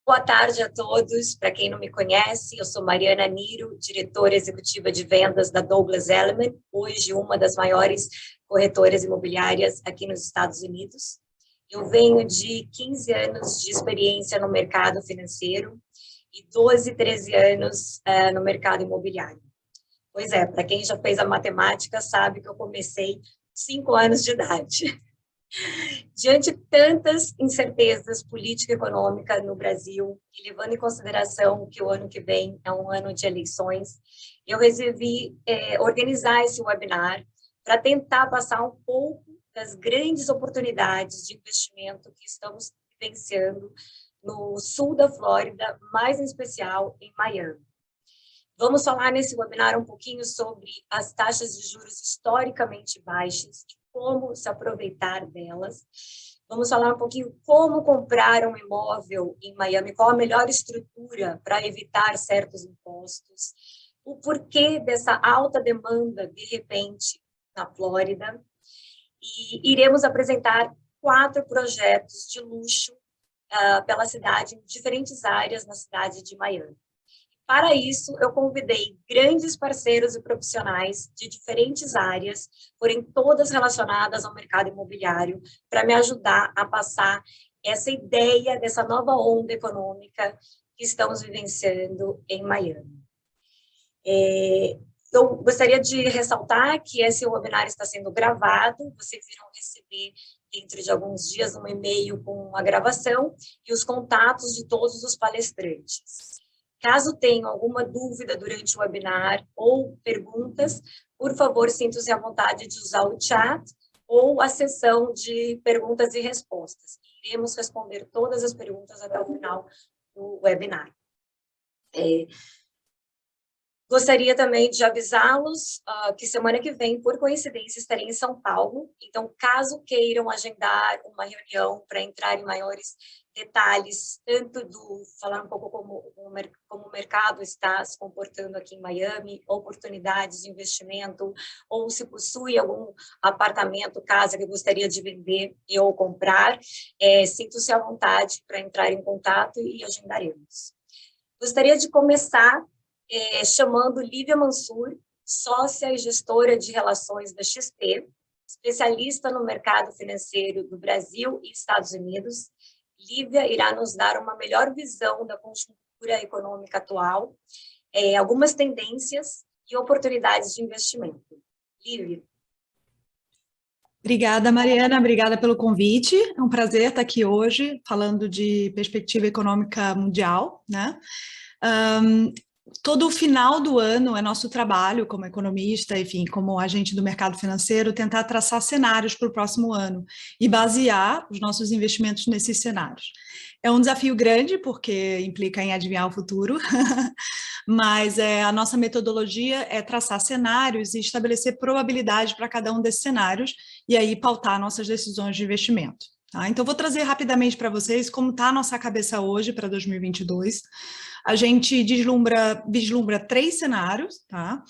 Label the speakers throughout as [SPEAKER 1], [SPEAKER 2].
[SPEAKER 1] Boa tarde a todos. Para quem não me conhece, eu sou Mariana Niro, diretora executiva de vendas da Douglas Elliman, hoje uma das maiores corretoras imobiliárias aqui nos Estados Unidos. Eu venho de 15 anos de experiência no mercado financeiro e 12, 13 anos no mercado imobiliário. Pois é, para quem já fez a matemática, sabe que eu comecei 5 anos de idade. Diante de tantas incertezas política e econômica no Brasil, e levando em consideração que o ano que vem é um ano de eleições, eu resolvi organizar esse webinar para tentar passar um pouco das grandes oportunidades de investimento que estamos vivenciando no sul da Flórida, mais em especial em Miami. Vamos falar nesse webinar um pouquinho sobre as taxas de juros historicamente baixas e como se aproveitar delas. Vamos falar um pouquinho como comprar um imóvel em Miami, qual a melhor estrutura para evitar certos impostos, o porquê dessa alta demanda, de repente, na Flórida. E iremos apresentar 4 projetos de luxo pela cidade, em diferentes áreas na cidade de Miami. Para isso, eu convidei grandes parceiros e profissionais de diferentes áreas, porém todas relacionadas ao mercado imobiliário, para me ajudar a passar essa ideia dessa nova onda econômica que estamos vivenciando em Miami. Eu gostaria de ressaltar que esse webinar está sendo gravado, vocês irão receber dentro de alguns dias um e-mail com a gravação e os contatos de todos os palestrantes. Caso tenham alguma dúvida durante o webinar ou perguntas, por favor, sintam-se à vontade de usar o chat ou a sessão de perguntas e respostas. Iremos responder todas as perguntas até o final do webinar. Gostaria também de avisá-los que semana que vem, por coincidência, estarei em São Paulo. Então, caso queiram agendar uma reunião para entrar em maiores detalhes, tanto falar um pouco como o mercado está se comportando aqui em Miami, oportunidades de investimento, ou se possui algum apartamento, casa que gostaria de vender e ou comprar, sinto-se à vontade para entrar em contato e agendaremos. Gostaria de começar chamando Lívia Mansur, sócia e gestora de relações da XP, especialista no mercado financeiro do Brasil e Estados Unidos. Lívia irá nos dar uma melhor visão da conjuntura econômica atual, algumas tendências e oportunidades de investimento. Lívia.
[SPEAKER 2] Obrigada, Mariana, obrigada pelo convite. É um prazer estar aqui hoje falando de perspectiva econômica mundial, né? Todo o final do ano é nosso trabalho como economista, enfim, como agente do mercado financeiro, tentar traçar cenários para o próximo ano e basear os nossos investimentos nesses cenários. É um desafio grande, porque implica em adivinhar o futuro, mas a nossa metodologia é traçar cenários e estabelecer probabilidade para cada um desses cenários e aí pautar nossas decisões de investimento. Tá? Então, vou trazer rapidamente para vocês como está a nossa cabeça hoje para 2022. A gente vislumbra 3 cenários, tá?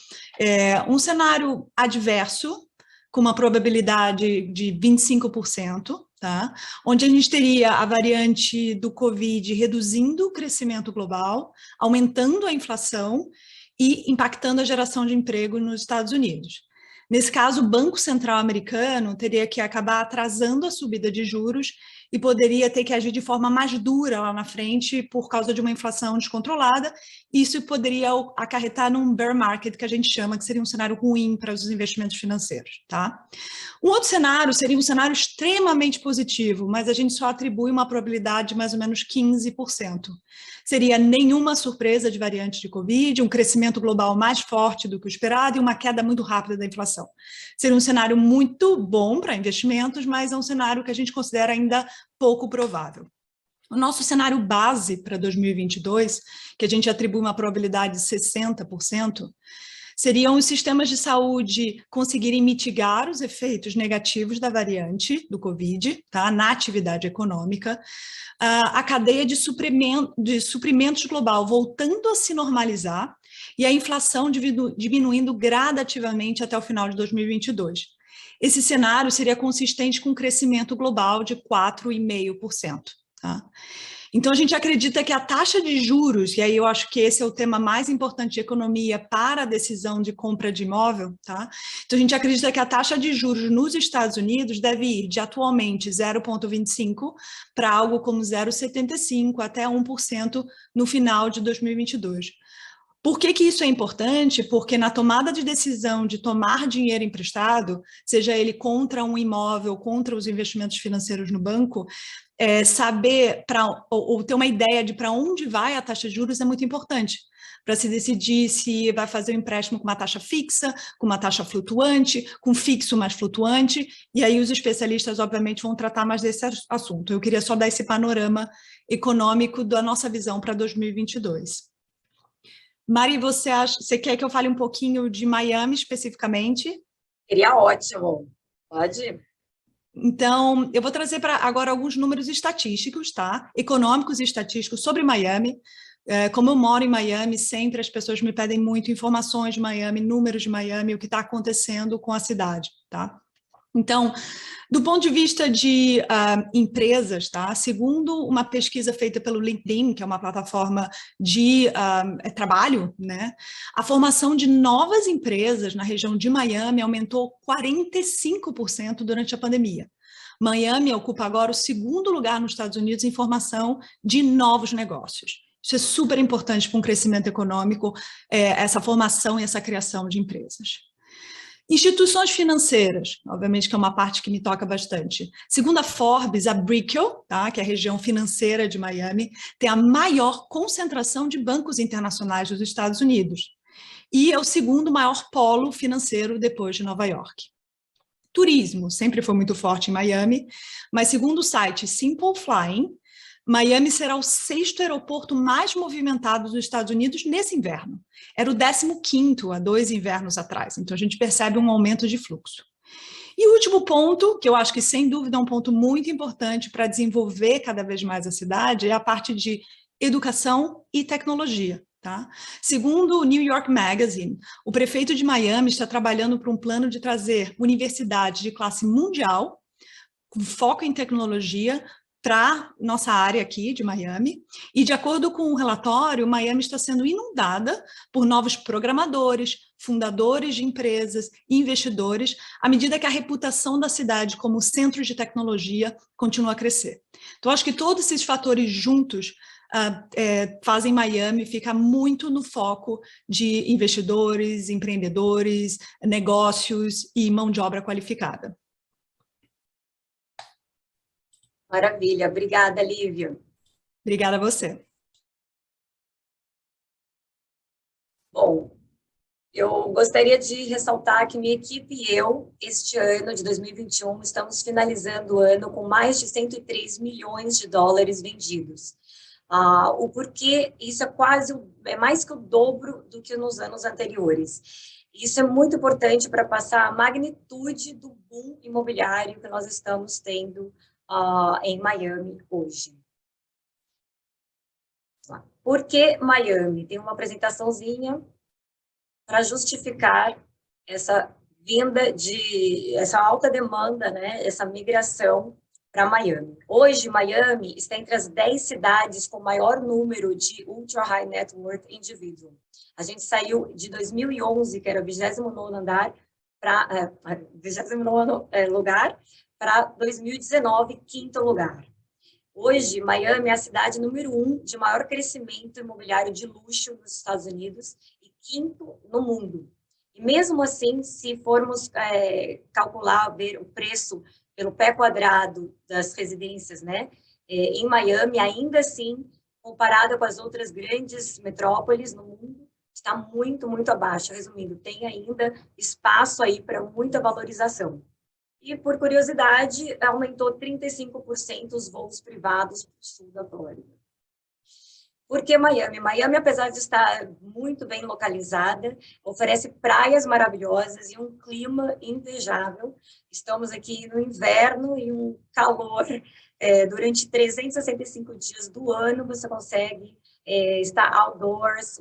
[SPEAKER 2] Um cenário adverso, com uma probabilidade de 25%, tá? Onde a gente teria a variante do Covid reduzindo o crescimento global, aumentando a inflação e impactando a geração de emprego nos Estados Unidos. Nesse caso, o Banco Central americano teria que acabar atrasando a subida de juros e poderia ter que agir de forma mais dura lá na frente por causa de uma inflação descontrolada. Isso poderia acarretar num bear market, que a gente chama, que seria um cenário ruim para os investimentos financeiros, tá? Um outro cenário seria um cenário extremamente positivo, mas a gente só atribui uma probabilidade de mais ou menos 15%. Seria nenhuma surpresa de variante de Covid, um crescimento global mais forte do que o esperado e uma queda muito rápida da inflação. Seria um cenário muito bom para investimentos, mas é um cenário que a gente considera ainda pouco provável. O nosso cenário base para 2022, que a gente atribui uma probabilidade de 60%, seriam os sistemas de saúde conseguirem mitigar os efeitos negativos da variante do Covid, tá, na atividade econômica, a cadeia de suprimentos global voltando a se normalizar e a inflação diminuindo gradativamente até o final de 2022. Esse cenário seria consistente com um crescimento global de 4,5%. Tá? Então, a gente acredita que a taxa de juros, e aí eu acho que esse é o tema mais importante de economia para a decisão de compra de imóvel, tá? Então, a gente acredita que a taxa de juros nos Estados Unidos deve ir de atualmente 0,25 para algo como 0,75 até 1% no final de 2022. Por que que isso é importante? Porque na tomada de decisão de tomar dinheiro emprestado, seja ele contra um imóvel, contra os investimentos financeiros no banco, saber ou ter uma ideia de para onde vai a taxa de juros é muito importante, para se decidir se vai fazer um empréstimo com uma taxa fixa, com uma taxa flutuante, com fixo mais flutuante, e aí os especialistas, obviamente, vão tratar mais desse assunto. Eu queria só dar esse panorama econômico da nossa visão para 2022. Mari, você quer que eu fale um pouquinho de Miami especificamente?
[SPEAKER 1] Seria ótimo. Pode?
[SPEAKER 2] Então, eu vou trazer agora alguns números estatísticos, tá? Econômicos e estatísticos sobre Miami. Como eu moro em Miami, sempre as pessoas me pedem muito informações de Miami, números de Miami, o que está acontecendo com a cidade, tá? Então, do ponto de vista de empresas, tá? Segundo uma pesquisa feita pelo LinkedIn, que é uma plataforma de trabalho, né? A formação de novas empresas na região de Miami aumentou 45% durante a pandemia. Miami ocupa agora o segundo lugar nos Estados Unidos em formação de novos negócios. Isso é super importante para um crescimento econômico, essa formação e essa criação de empresas. Instituições financeiras, obviamente que é uma parte que me toca bastante. Segundo a Forbes, a Brickell, tá, que é a região financeira de Miami, tem a maior concentração de bancos internacionais dos Estados Unidos. E é o segundo maior polo financeiro depois de Nova York. Turismo sempre foi muito forte em Miami, mas segundo o site Simple Flying, Miami será o 6º aeroporto mais movimentado dos Estados Unidos nesse inverno. Era o 15º há 2 invernos atrás, então a gente percebe um aumento de fluxo. E o último ponto, que eu acho que sem dúvida é um ponto muito importante para desenvolver cada vez mais a cidade, é a parte de educação e tecnologia. Tá? Segundo o New York Magazine, o prefeito de Miami está trabalhando para um plano de trazer universidades de classe mundial, com foco em tecnologia, para nossa área aqui de Miami, e de acordo com o relatório, Miami está sendo inundada por novos programadores, fundadores de empresas, investidores, à medida que a reputação da cidade como centro de tecnologia continua a crescer. Então, acho que todos esses fatores juntos fazem Miami ficar muito no foco de investidores, empreendedores, negócios e mão de obra qualificada.
[SPEAKER 1] Maravilha. Obrigada, Lívia.
[SPEAKER 2] Obrigada a você.
[SPEAKER 1] Bom, eu gostaria de ressaltar que minha equipe e eu, este ano de 2021, estamos finalizando o ano com mais de 103 milhões de dólares vendidos. O porquê, isso é mais que o dobro do que nos anos anteriores. Isso é muito importante para passar a magnitude do boom imobiliário que nós estamos tendo em Miami hoje. Por que Miami? Tem uma apresentaçãozinha para justificar essa essa alta demanda, né, essa migração para Miami. Hoje, Miami está entre as 10 cidades com maior número de Ultra High Net Worth Individual. A gente saiu de 2011, que era o 29º andar, para 29º lugar, para 2019, 5º lugar. Hoje, Miami é a cidade número 1 de maior crescimento imobiliário de luxo nos Estados Unidos e 5º no mundo. E mesmo assim, se formos ver o preço pelo pé quadrado das residências, né, em Miami, ainda assim, comparada com as outras grandes metrópoles no mundo, está muito, muito abaixo. Resumindo, tem ainda espaço aí para muita valorização. E, por curiosidade, aumentou 35% os voos privados para o sul da Flórida. Por que Miami? Miami, apesar de estar muito bem localizada, oferece praias maravilhosas e um clima invejável. Estamos aqui no inverno e um calor. Durante 365 dias do ano, você consegue estar outdoors,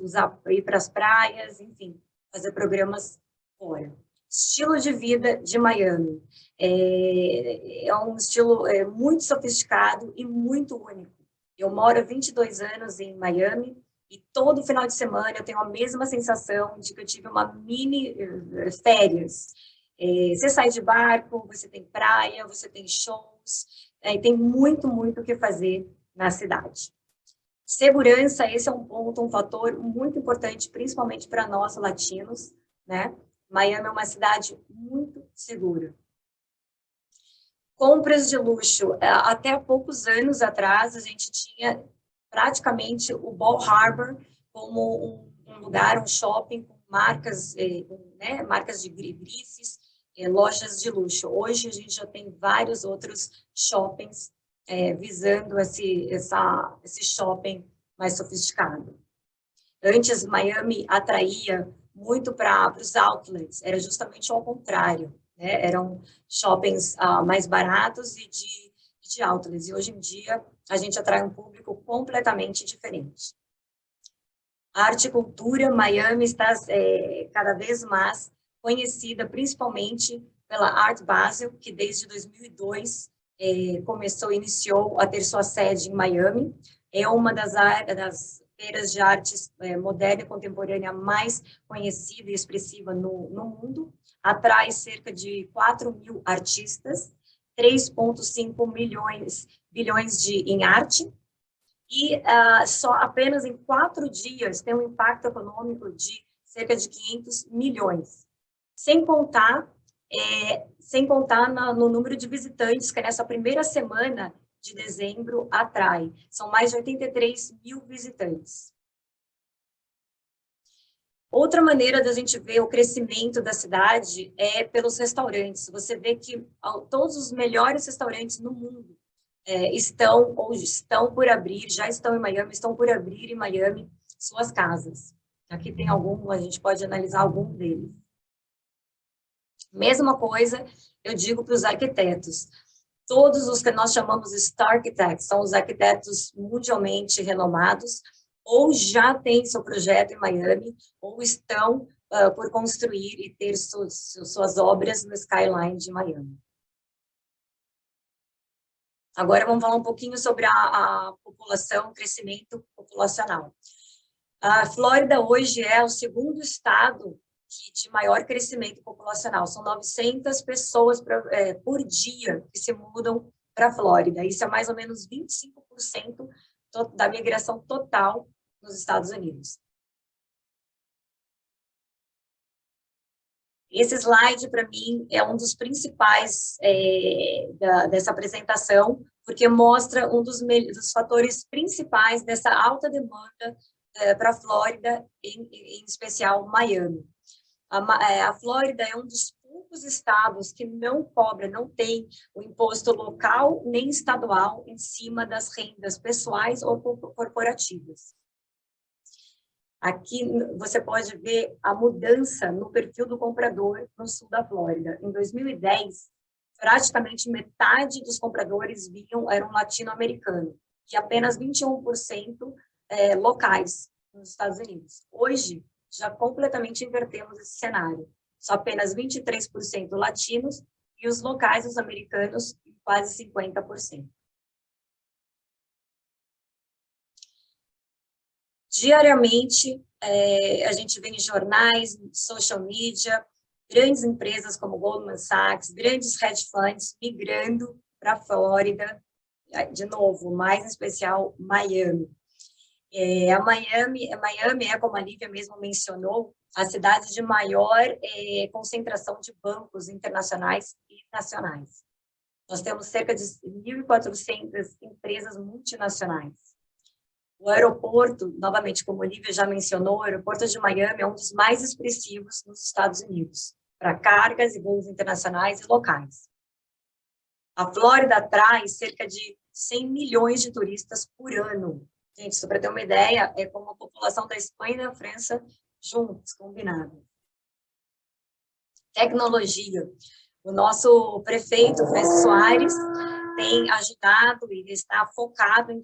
[SPEAKER 1] ir para as praias, enfim, fazer programas fora. Estilo de vida de Miami. É um estilo muito sofisticado e muito único. Eu moro há 22 anos em Miami e todo final de semana eu tenho a mesma sensação de que eu tive uma mini férias. Você sai de barco, você tem praia, você tem shows, e tem muito, muito o que fazer na cidade. Segurança, esse é um ponto, um fator muito importante, principalmente para nós latinos, né? Miami é uma cidade muito segura. Compras de luxo. Até há poucos anos atrás, a gente tinha praticamente o Bal Harbour como um lugar, um shopping com marcas, né, marcas de grifes, lojas de luxo. Hoje, a gente já tem vários outros shoppings visando esse shopping mais sofisticado. Antes, Miami atraía muito para os outlets, era justamente ao contrário, né? Eram shoppings mais baratos e de outlets, e hoje em dia a gente atrai um público completamente diferente. A arte e cultura, Miami está cada vez mais conhecida principalmente pela Art Basel, que desde 2002 iniciou a ter sua sede em Miami. É uma das feiras de artes moderna e contemporânea mais conhecida e expressiva no mundo. Atrai cerca de 4.000 artistas, 3,5 bilhões em arte, e só apenas em 4 dias tem um impacto econômico de cerca de 500 milhões. Sem contar no número de visitantes que nessa primeira semana de dezembro atrai. São mais de 83 mil visitantes. Outra maneira da gente ver o crescimento da cidade é pelos restaurantes. Você vê que todos os melhores restaurantes no mundo estão por abrir, já estão em Miami, estão por abrir em Miami suas casas. Aqui tem a gente pode analisar algum deles. Mesma coisa, eu digo para os arquitetos. Todos os que nós chamamos de Star Architects são os arquitetos mundialmente renomados, ou já têm seu projeto em Miami, ou estão por construir e ter suas obras no skyline de Miami. Agora vamos falar um pouquinho sobre a população, o crescimento populacional. A Flórida hoje é o segundo estado de maior crescimento populacional. São 900 pessoas por dia que se mudam para a Flórida. Isso é mais ou menos 25% da migração total nos Estados Unidos. Esse slide, para mim, é um dos principais dessa apresentação, porque mostra um dos fatores principais dessa alta demanda para a Flórida, em especial Miami. A Flórida é um dos poucos estados que não cobra, não tem o imposto local nem estadual em cima das rendas pessoais ou corporativas. Aqui você pode ver a mudança no perfil do comprador no sul da Flórida. Em 2010, praticamente metade dos compradores eram latino-americanos e apenas 21% locais nos Estados Unidos. Hoje, já completamente invertemos esse cenário. Só apenas 23% latinos e os locais, os americanos, quase 50%. Diariamente, a gente vê em jornais, social media, grandes empresas como Goldman Sachs, grandes hedge funds migrando para a Flórida, de novo, mais em especial Miami. Miami é, como a Lívia mesmo mencionou, a cidade de maior concentração de bancos internacionais e nacionais. Nós temos cerca de 1.400 empresas multinacionais. O aeroporto, novamente, como a Lívia já mencionou, o aeroporto de Miami é um dos mais expressivos nos Estados Unidos, para cargas e voos internacionais e locais. A Flórida atrai cerca de 100 milhões de turistas por ano. Gente, só para ter uma ideia, é como a população da Espanha e da França juntos, combinado. Tecnologia. O nosso prefeito, Francisco Soares, tem ajudado e está focado em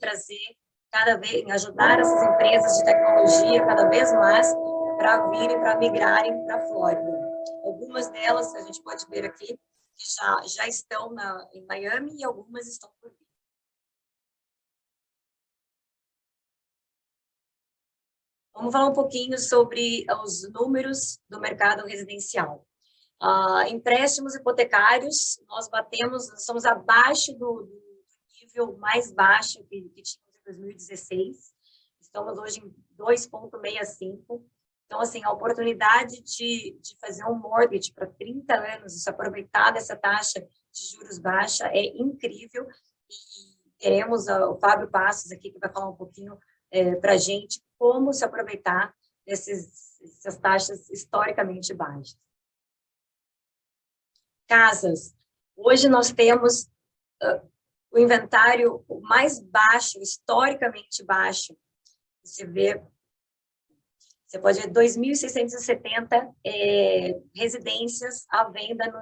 [SPEAKER 1] em ajudar essas empresas de tecnologia cada vez mais para migrarem para a Flórida. Algumas delas, a gente pode ver aqui, que já estão em Miami e algumas estão por vir. Vamos falar um pouquinho sobre os números do mercado residencial. Empréstimos hipotecários, nós somos abaixo do nível mais baixo que tínhamos em 2016. Estamos hoje em 2,65. Então, assim, a oportunidade de fazer um mortgage para 30 anos e se aproveitar dessa taxa de juros baixa é incrível. E teremos o Fábio Passos aqui, que vai falar um pouquinho para a gente como se aproveitar dessas taxas historicamente baixas. Casas. Hoje nós temos o inventário mais baixo, historicamente baixo. Você pode ver 2.670 residências à venda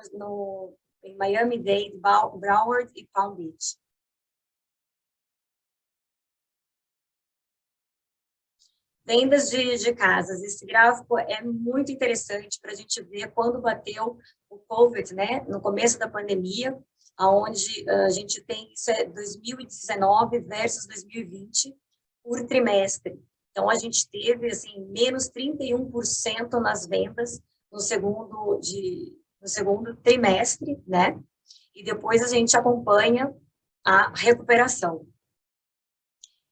[SPEAKER 1] em Miami-Dade, Broward e Palm Beach. Vendas de casas. Esse gráfico é muito interessante para a gente ver quando bateu o COVID, né? No começo da pandemia, onde a gente tem isso 2019 versus 2020 por trimestre. Então, a gente teve, assim, menos 31% nas vendas no segundo trimestre, né? E depois a gente acompanha a recuperação.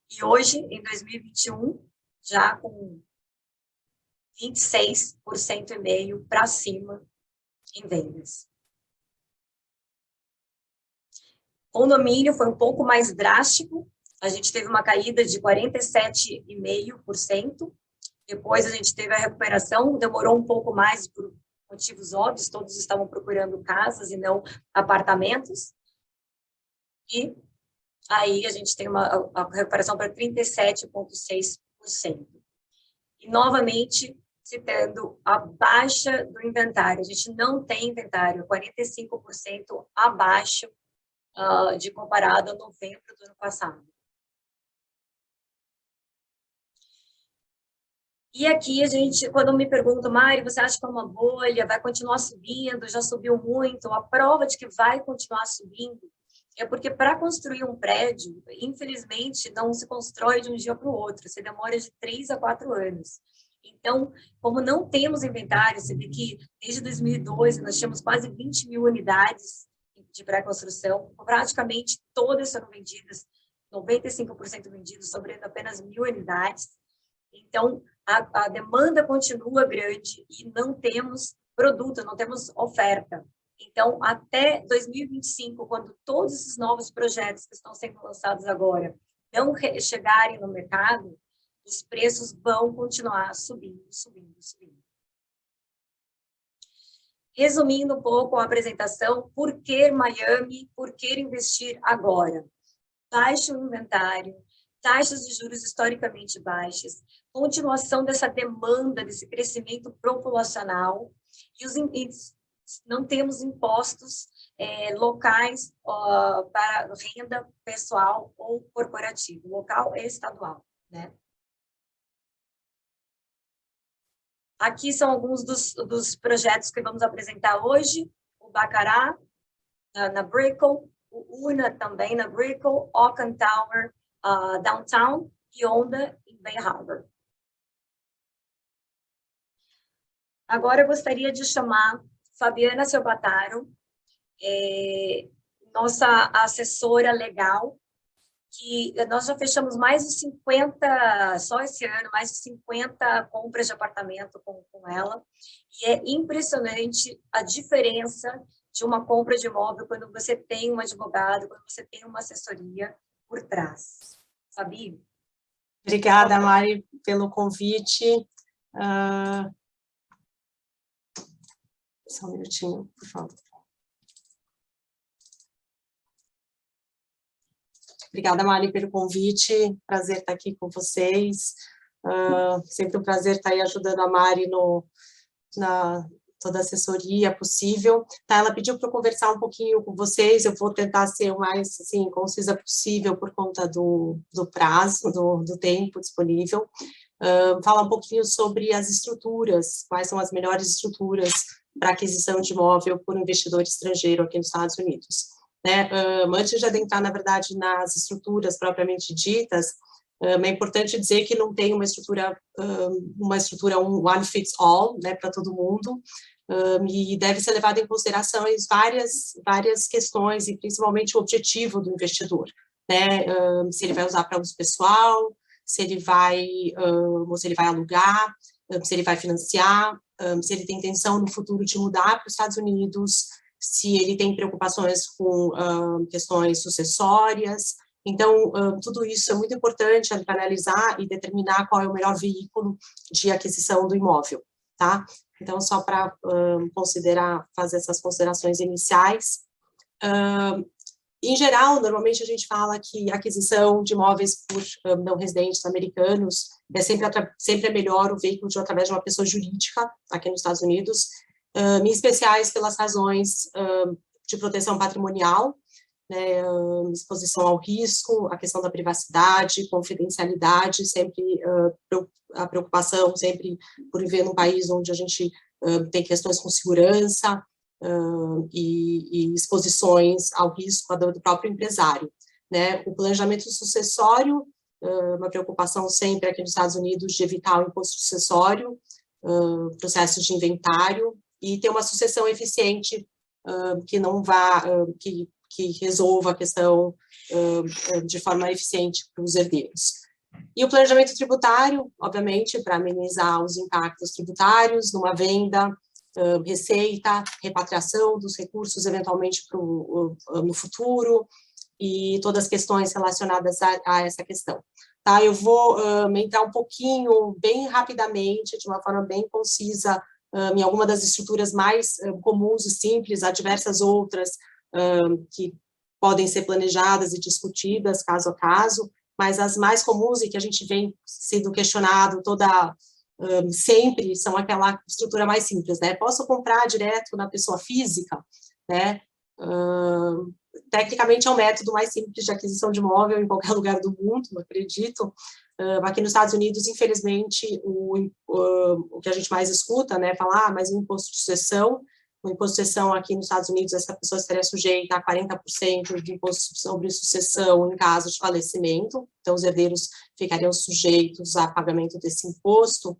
[SPEAKER 1] E hoje, em 2021, já com 26,5% para cima em vendas. Condomínio foi um pouco mais drástico, a gente teve uma caída de 47,5%, depois a gente teve a recuperação, demorou um pouco mais por motivos óbvios, todos estavam procurando casas e não apartamentos, e aí a gente tem a recuperação para 37,6%. E, novamente, citando a baixa do inventário, a gente não tem inventário, 45% abaixo de comparado a novembro do ano passado. E aqui a gente, quando me perguntam, Mari, você acha que é uma bolha, vai continuar subindo, já subiu muito? A prova de que vai continuar subindo é porque para construir um prédio, infelizmente, não se constrói de um dia para o outro, você demora de 3 a 4 anos. Então, como não temos inventário, você vê que desde 2012 nós tínhamos quase 20 mil unidades de pré-construção, praticamente todas foram vendidas, 95% vendidos, sobrando apenas 1.000 unidades. Então, a demanda continua grande e não temos produto, não temos oferta. Então, até 2025, quando todos esses novos projetos que estão sendo lançados agora não chegarem no mercado, os preços vão continuar subindo. Resumindo um pouco a apresentação, por que Miami, por que investir agora? Baixo inventário, taxas de juros historicamente baixas, continuação dessa demanda, desse crescimento populacional, e não temos impostos locais para renda pessoal ou corporativa, local e estadual, né? Aqui são alguns dos projetos que vamos apresentar hoje, o Bacará, na Brickell, o Una também na Brickell, Oaken Tower, Downtown e Onda em Bay Harbor. Agora eu gostaria de chamar Fabiana Selbataro, nossa assessora legal, que nós já fechamos mais de 50, só esse ano, mais de 50 compras de apartamento com ela, e é impressionante a diferença de uma compra de imóvel quando você tem um advogado, quando você tem uma assessoria por trás. Fabi?
[SPEAKER 3] Obrigada, Mari, pelo convite. Só um minutinho, por favor. Obrigada, Mari, pelo convite. Prazer estar aqui com vocês. Sempre um prazer estar aí ajudando a Mari na toda a assessoria possível. Tá, ela pediu para eu conversar um pouquinho com vocês, eu vou tentar ser o mais assim, concisa possível por conta do prazo, do tempo disponível. Falar um pouquinho sobre as estruturas, quais são as melhores estruturas para aquisição de imóvel por um investidor estrangeiro aqui nos Estados Unidos. Né? Antes de adentrar, na verdade, nas estruturas propriamente ditas, É importante dizer que não tem uma estrutura um one fits all, né, para todo mundo, e deve ser levado em consideração várias questões, e principalmente o objetivo do investidor, né, se ele vai usar para uso pessoal, se ele vai alugar, se ele vai financiar, se ele tem intenção no futuro de mudar para os Estados Unidos, se ele tem preocupações com questões sucessórias. Então, tudo isso é muito importante para analisar e determinar qual é o melhor veículo de aquisição do imóvel, tá? Então, só para fazer essas considerações iniciais. Em geral, normalmente a gente fala que a aquisição de imóveis por não residentes americanos sempre é melhor o veículo através de uma pessoa jurídica, aqui nos Estados Unidos, em especiais pelas razões de proteção patrimonial, né, exposição ao risco, a questão da privacidade, confidencialidade, sempre a preocupação sempre por viver num país onde a gente tem questões com segurança e exposições ao risco do próprio empresário, né? O planejamento sucessório, uma preocupação sempre aqui nos Estados Unidos de evitar o imposto sucessório, processos de inventário e ter uma sucessão eficiente que não vá que resolva a questão de forma eficiente para os herdeiros. E o planejamento tributário, obviamente, para amenizar os impactos tributários numa venda, receita, repatriação dos recursos, eventualmente no futuro, e todas as questões relacionadas a essa questão. Tá? Eu vou entrar um pouquinho, bem rapidamente, de uma forma bem concisa, em alguma das estruturas mais comuns e simples, há diversas outras, que podem ser planejadas e discutidas caso a caso, mas as mais comuns e que a gente vem sendo questionado sempre são aquela estrutura mais simples, né? Posso comprar direto na pessoa física, né? Tecnicamente é o método mais simples de aquisição de imóvel em qualquer lugar do mundo, eu acredito. Aqui nos Estados Unidos, infelizmente, o que a gente mais escuta, né, falar, mas o imposto de sucessão, o imposto de sucessão aqui nos Estados Unidos, essa pessoa estaria sujeita a 40% de imposto sobre sucessão em caso de falecimento, então os herdeiros ficariam sujeitos a pagamento desse imposto,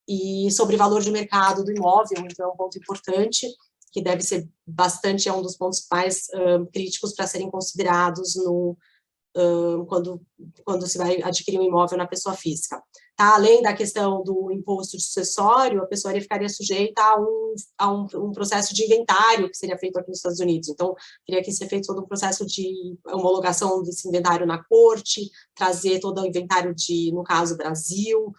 [SPEAKER 3] e sobre valor de mercado do imóvel, então é um ponto importante, que deve ser bastante, é um dos pontos mais críticos para serem considerados quando se vai adquirir um imóvel na pessoa física. Tá? Além da questão do imposto de sucessório, a pessoa ficaria sujeita a um processo de inventário que seria feito aqui nos Estados Unidos. Então, teria que ser feito todo um processo de homologação desse inventário na corte, trazer todo o inventário no caso, Brasil,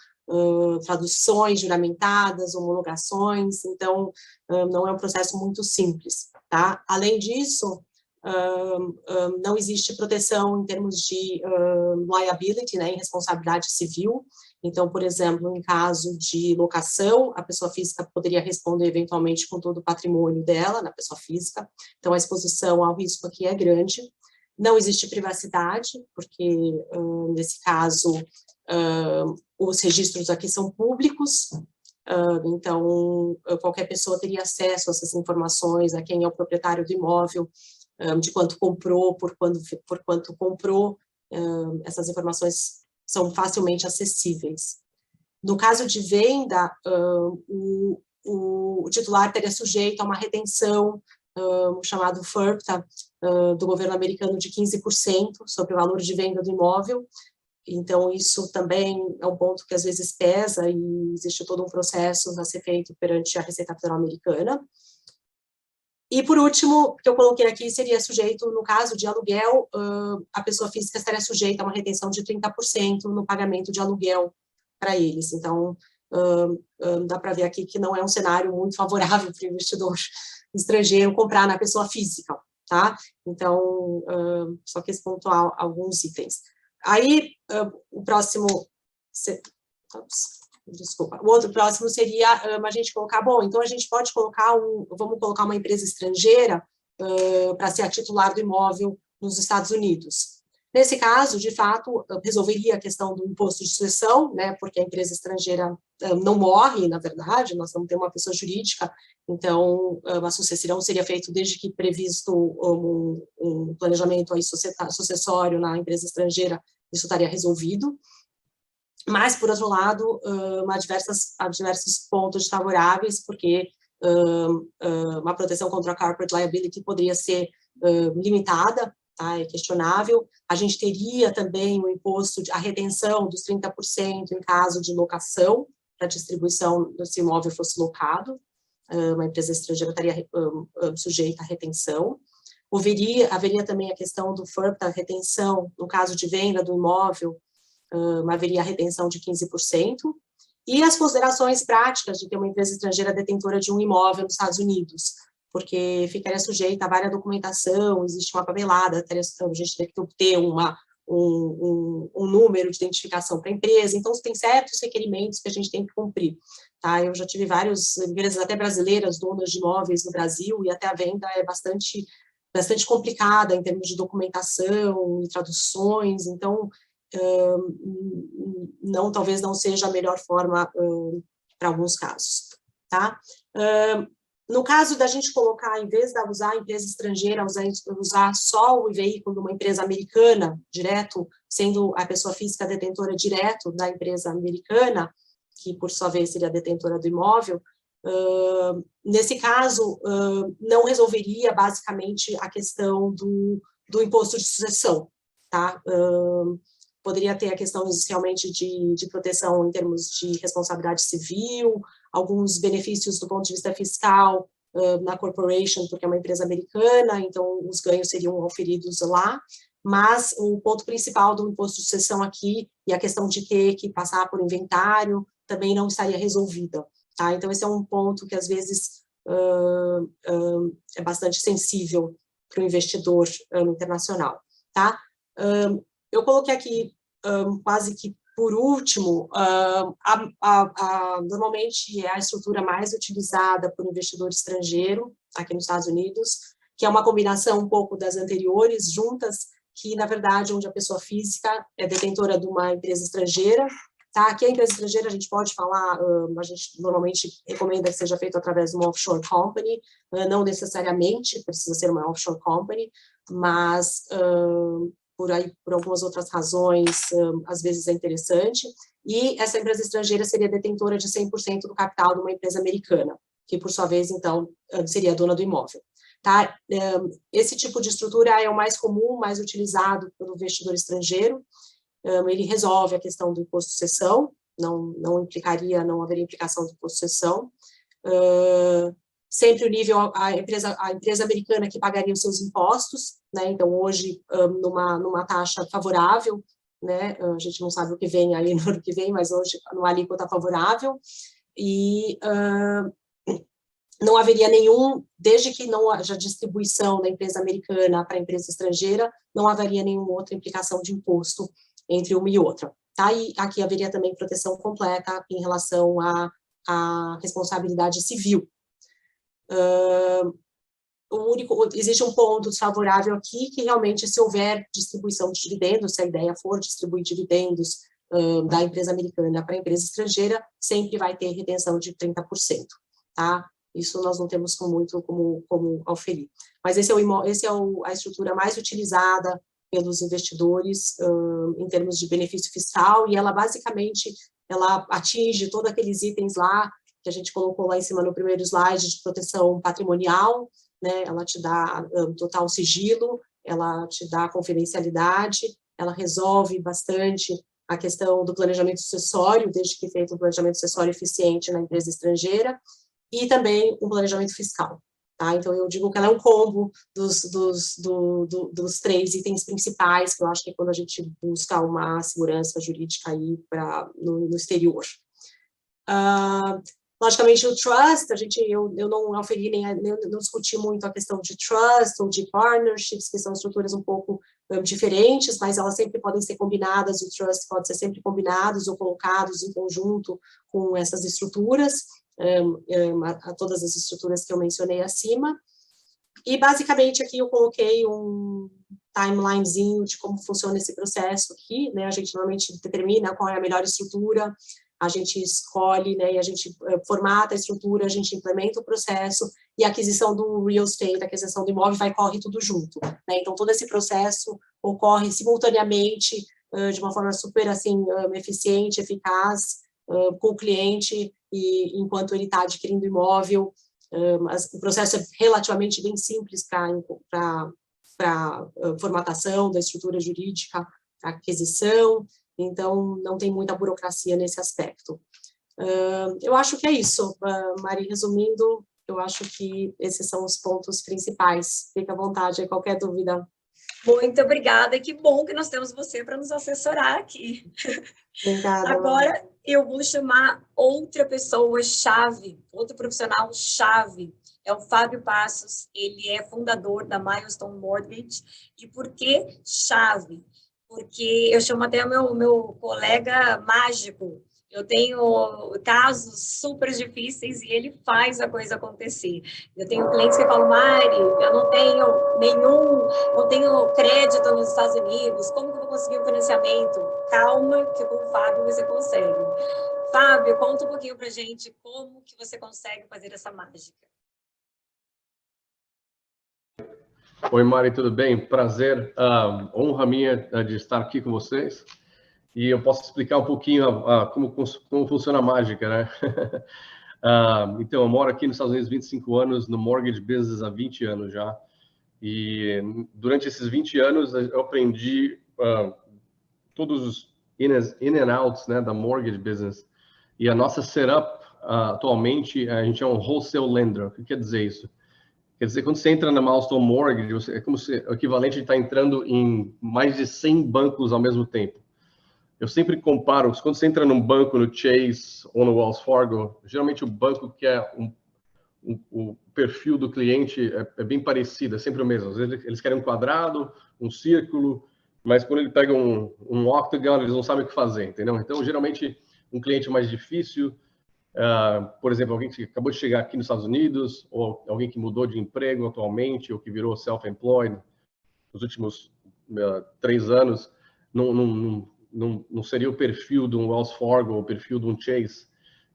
[SPEAKER 3] traduções juramentadas, homologações, então, não é um processo muito simples. Tá? Além disso, não existe proteção em termos de liability, né, em responsabilidade civil. Então, por exemplo, em caso de locação, a pessoa física poderia responder eventualmente com todo o patrimônio dela, na pessoa física. Então, a exposição ao risco aqui é grande. Não existe privacidade, porque, nesse caso, os registros aqui são públicos, então, qualquer pessoa teria acesso a essas informações, a quem é o proprietário do imóvel, de quanto comprou, por quanto comprou, essas informações são facilmente acessíveis. No caso de venda, o titular teria sujeito a uma retenção, chamado FIRPTA, do governo americano de 15% sobre o valor de venda do imóvel. Então, isso também é um ponto que às vezes pesa e existe todo um processo a ser feito perante a Receita Federal Americana. E, por último, o que eu coloquei aqui seria sujeito, no caso de aluguel, a pessoa física estaria sujeita a uma retenção de 30% no pagamento de aluguel para eles. Então, dá para ver aqui que não é um cenário muito favorável para o investidor estrangeiro comprar na pessoa física, tá? Então, só quis pontuar alguns itens. Aí, o próximo... Desculpa. O outro próximo seria a gente colocar, bom, então a gente pode colocar vamos colocar uma empresa estrangeira para ser a titular do imóvel nos Estados Unidos. Nesse caso, de fato, resolveria a questão do imposto de sucessão, né, porque a empresa estrangeira não morre, na verdade, nós vamos ter uma pessoa jurídica, então a sucessão seria feita desde que previsto um planejamento aí sucessório na empresa estrangeira, isso estaria resolvido. Mas, por outro lado, há diversos pontos favoráveis, porque uma proteção contra a corporate liability poderia ser limitada, tá? É questionável. A gente teria também o imposto, a retenção dos 30% em caso de locação, para a distribuição se o imóvel fosse locado. Uma empresa estrangeira estaria sujeita à retenção. Haveria também a questão do FIRB, da retenção, no caso de venda do imóvel, haveria a retenção de 15%, e as considerações práticas de ter uma empresa estrangeira detentora de um imóvel nos Estados Unidos, porque ficaria sujeita a várias documentação, existe uma papelada, a gente teria que obter um número de identificação para a empresa, então tem certos requerimentos que a gente tem que cumprir. Tá? Eu já tive várias empresas, até brasileiras, donas de imóveis no Brasil, e até a venda é bastante complicada em termos de documentação e traduções, então talvez não seja a melhor forma para alguns casos, tá? No caso da gente colocar, em vez de usar a empresa estrangeira, usar só o veículo de uma empresa americana, direto, sendo a pessoa física detentora direto da empresa americana, que por sua vez seria detentora do imóvel, nesse caso, não resolveria basicamente a questão do imposto de sucessão, tá? Poderia ter a questão realmente de proteção em termos de responsabilidade civil, alguns benefícios do ponto de vista fiscal na corporation, porque é uma empresa americana, então os ganhos seriam oferidos lá, mas o ponto principal do imposto de sucessão aqui, e a questão de ter que passar por inventário, também não estaria resolvida, tá? Então esse é um ponto que às vezes é bastante sensível para o investidor internacional, tá? Eu coloquei aqui, quase que por último, normalmente é a estrutura mais utilizada por investidor estrangeiro, aqui nos Estados Unidos, que é uma combinação um pouco das anteriores, juntas, que, na verdade, onde a pessoa física é detentora de uma empresa estrangeira, tá? Aqui a empresa estrangeira a gente pode falar, a gente normalmente recomenda que seja feito através de uma offshore company, não necessariamente precisa ser uma offshore company, mas por algumas outras razões, às vezes é interessante, e essa empresa estrangeira seria detentora de 100% do capital de uma empresa americana, que por sua vez, então, seria dona do imóvel. Tá? Esse tipo de estrutura é o mais comum, mais utilizado pelo investidor estrangeiro. Ele resolve a questão do imposto de sucessão, não haveria implicação do imposto de sucessão. Sempre o nível, a empresa americana que pagaria os seus impostos, né? Então, hoje, numa taxa favorável, né? A gente não sabe o que vem aí no ano que vem, mas hoje, numa alíquota favorável, e não haveria desde que não haja distribuição da empresa americana para a empresa estrangeira, não haveria nenhuma outra implicação de imposto entre uma e outra, tá? E aqui haveria também proteção completa em relação à responsabilidade civil. Existe um ponto desfavorável aqui, que realmente, se houver distribuição de dividendos, se a ideia for distribuir dividendos da empresa americana para a empresa estrangeira, sempre vai ter retenção de 30%, tá? Isso nós não temos muito como oferir. Mas esse é a estrutura mais utilizada pelos investidores em termos de benefício fiscal, e ela basicamente atinge todos aqueles itens lá que a gente colocou lá em cima no primeiro slide de proteção patrimonial, né? Ela te dá total sigilo, ela te dá confidencialidade, ela resolve bastante a questão do planejamento sucessório, desde que feito um planejamento sucessório eficiente na empresa estrangeira, e também um planejamento fiscal, tá? Então, eu digo que ela é um combo dos 3 itens principais, que eu acho que é quando a gente busca uma segurança jurídica aí no exterior. Logicamente, o trust, eu não oferi não discuti muito a questão de trust ou de partnerships, que são estruturas um pouco diferentes, mas elas sempre podem ser combinadas, o trust pode ser sempre combinados ou colocados em conjunto com essas estruturas, a todas as estruturas que eu mencionei acima. E, basicamente, aqui eu coloquei um timelinezinho de como funciona esse processo aqui, né? A gente normalmente determina qual é a melhor estrutura, a gente escolhe, né, e a gente formata a estrutura, a gente implementa o processo, e a aquisição do real estate, a aquisição do imóvel, corre tudo junto, né? Então, todo esse processo ocorre simultaneamente de uma forma super assim, eficiente, eficaz, com o cliente, e enquanto ele está adquirindo imóvel. O processo é relativamente bem simples para formatação da estrutura jurídica, aquisição, então não tem muita burocracia nesse aspecto. Eu acho que é isso, Mari, resumindo, eu acho que esses são os pontos principais. Fica à vontade, qualquer dúvida.
[SPEAKER 1] Muito obrigada, e que bom que nós temos você para nos assessorar aqui.
[SPEAKER 3] Obrigada.
[SPEAKER 1] Agora eu vou chamar outra pessoa-chave, outro profissional-chave, é o Fábio Passos, ele é fundador da Milestone Mortgage. E por que chave? Porque eu chamo até o meu colega mágico. Eu tenho casos super difíceis e ele faz a coisa acontecer. Eu tenho clientes que falam, Mari, eu não tenho crédito nos Estados Unidos, como que eu vou conseguir um financiamento? Calma, que com o Fábio você consegue. Fábio, conta um pouquinho pra gente como que você consegue fazer essa mágica.
[SPEAKER 4] Oi, Mari, tudo bem? Prazer, honra minha de estar aqui com vocês. E eu posso explicar um pouquinho como funciona a mágica, né? Então, eu moro aqui nos Estados Unidos há 25 anos, no mortgage business há 20 anos já. E durante esses 20 anos, eu aprendi todos os in and outs, né, da mortgage business. E a nossa setup, atualmente, a gente é um wholesale lender. O que quer dizer isso? Quer dizer, quando você entra na Milestone Mortgage, é como se o equivalente de estar entrando em mais de 100 bancos ao mesmo tempo. Eu sempre comparo, quando você entra num banco, no Chase ou no Wells Fargo, geralmente o banco que é o perfil do cliente é bem parecido, é sempre o mesmo. Às vezes eles querem um quadrado, um círculo, mas quando ele pega um octagon, eles não sabem o que fazer, entendeu? Então, geralmente, um cliente mais difícil, por exemplo, alguém que acabou de chegar aqui nos Estados Unidos, ou alguém que mudou de emprego atualmente, ou que virou self-employed nos últimos 3 anos, não seria o perfil de um Wells Fargo ou o perfil de um Chase.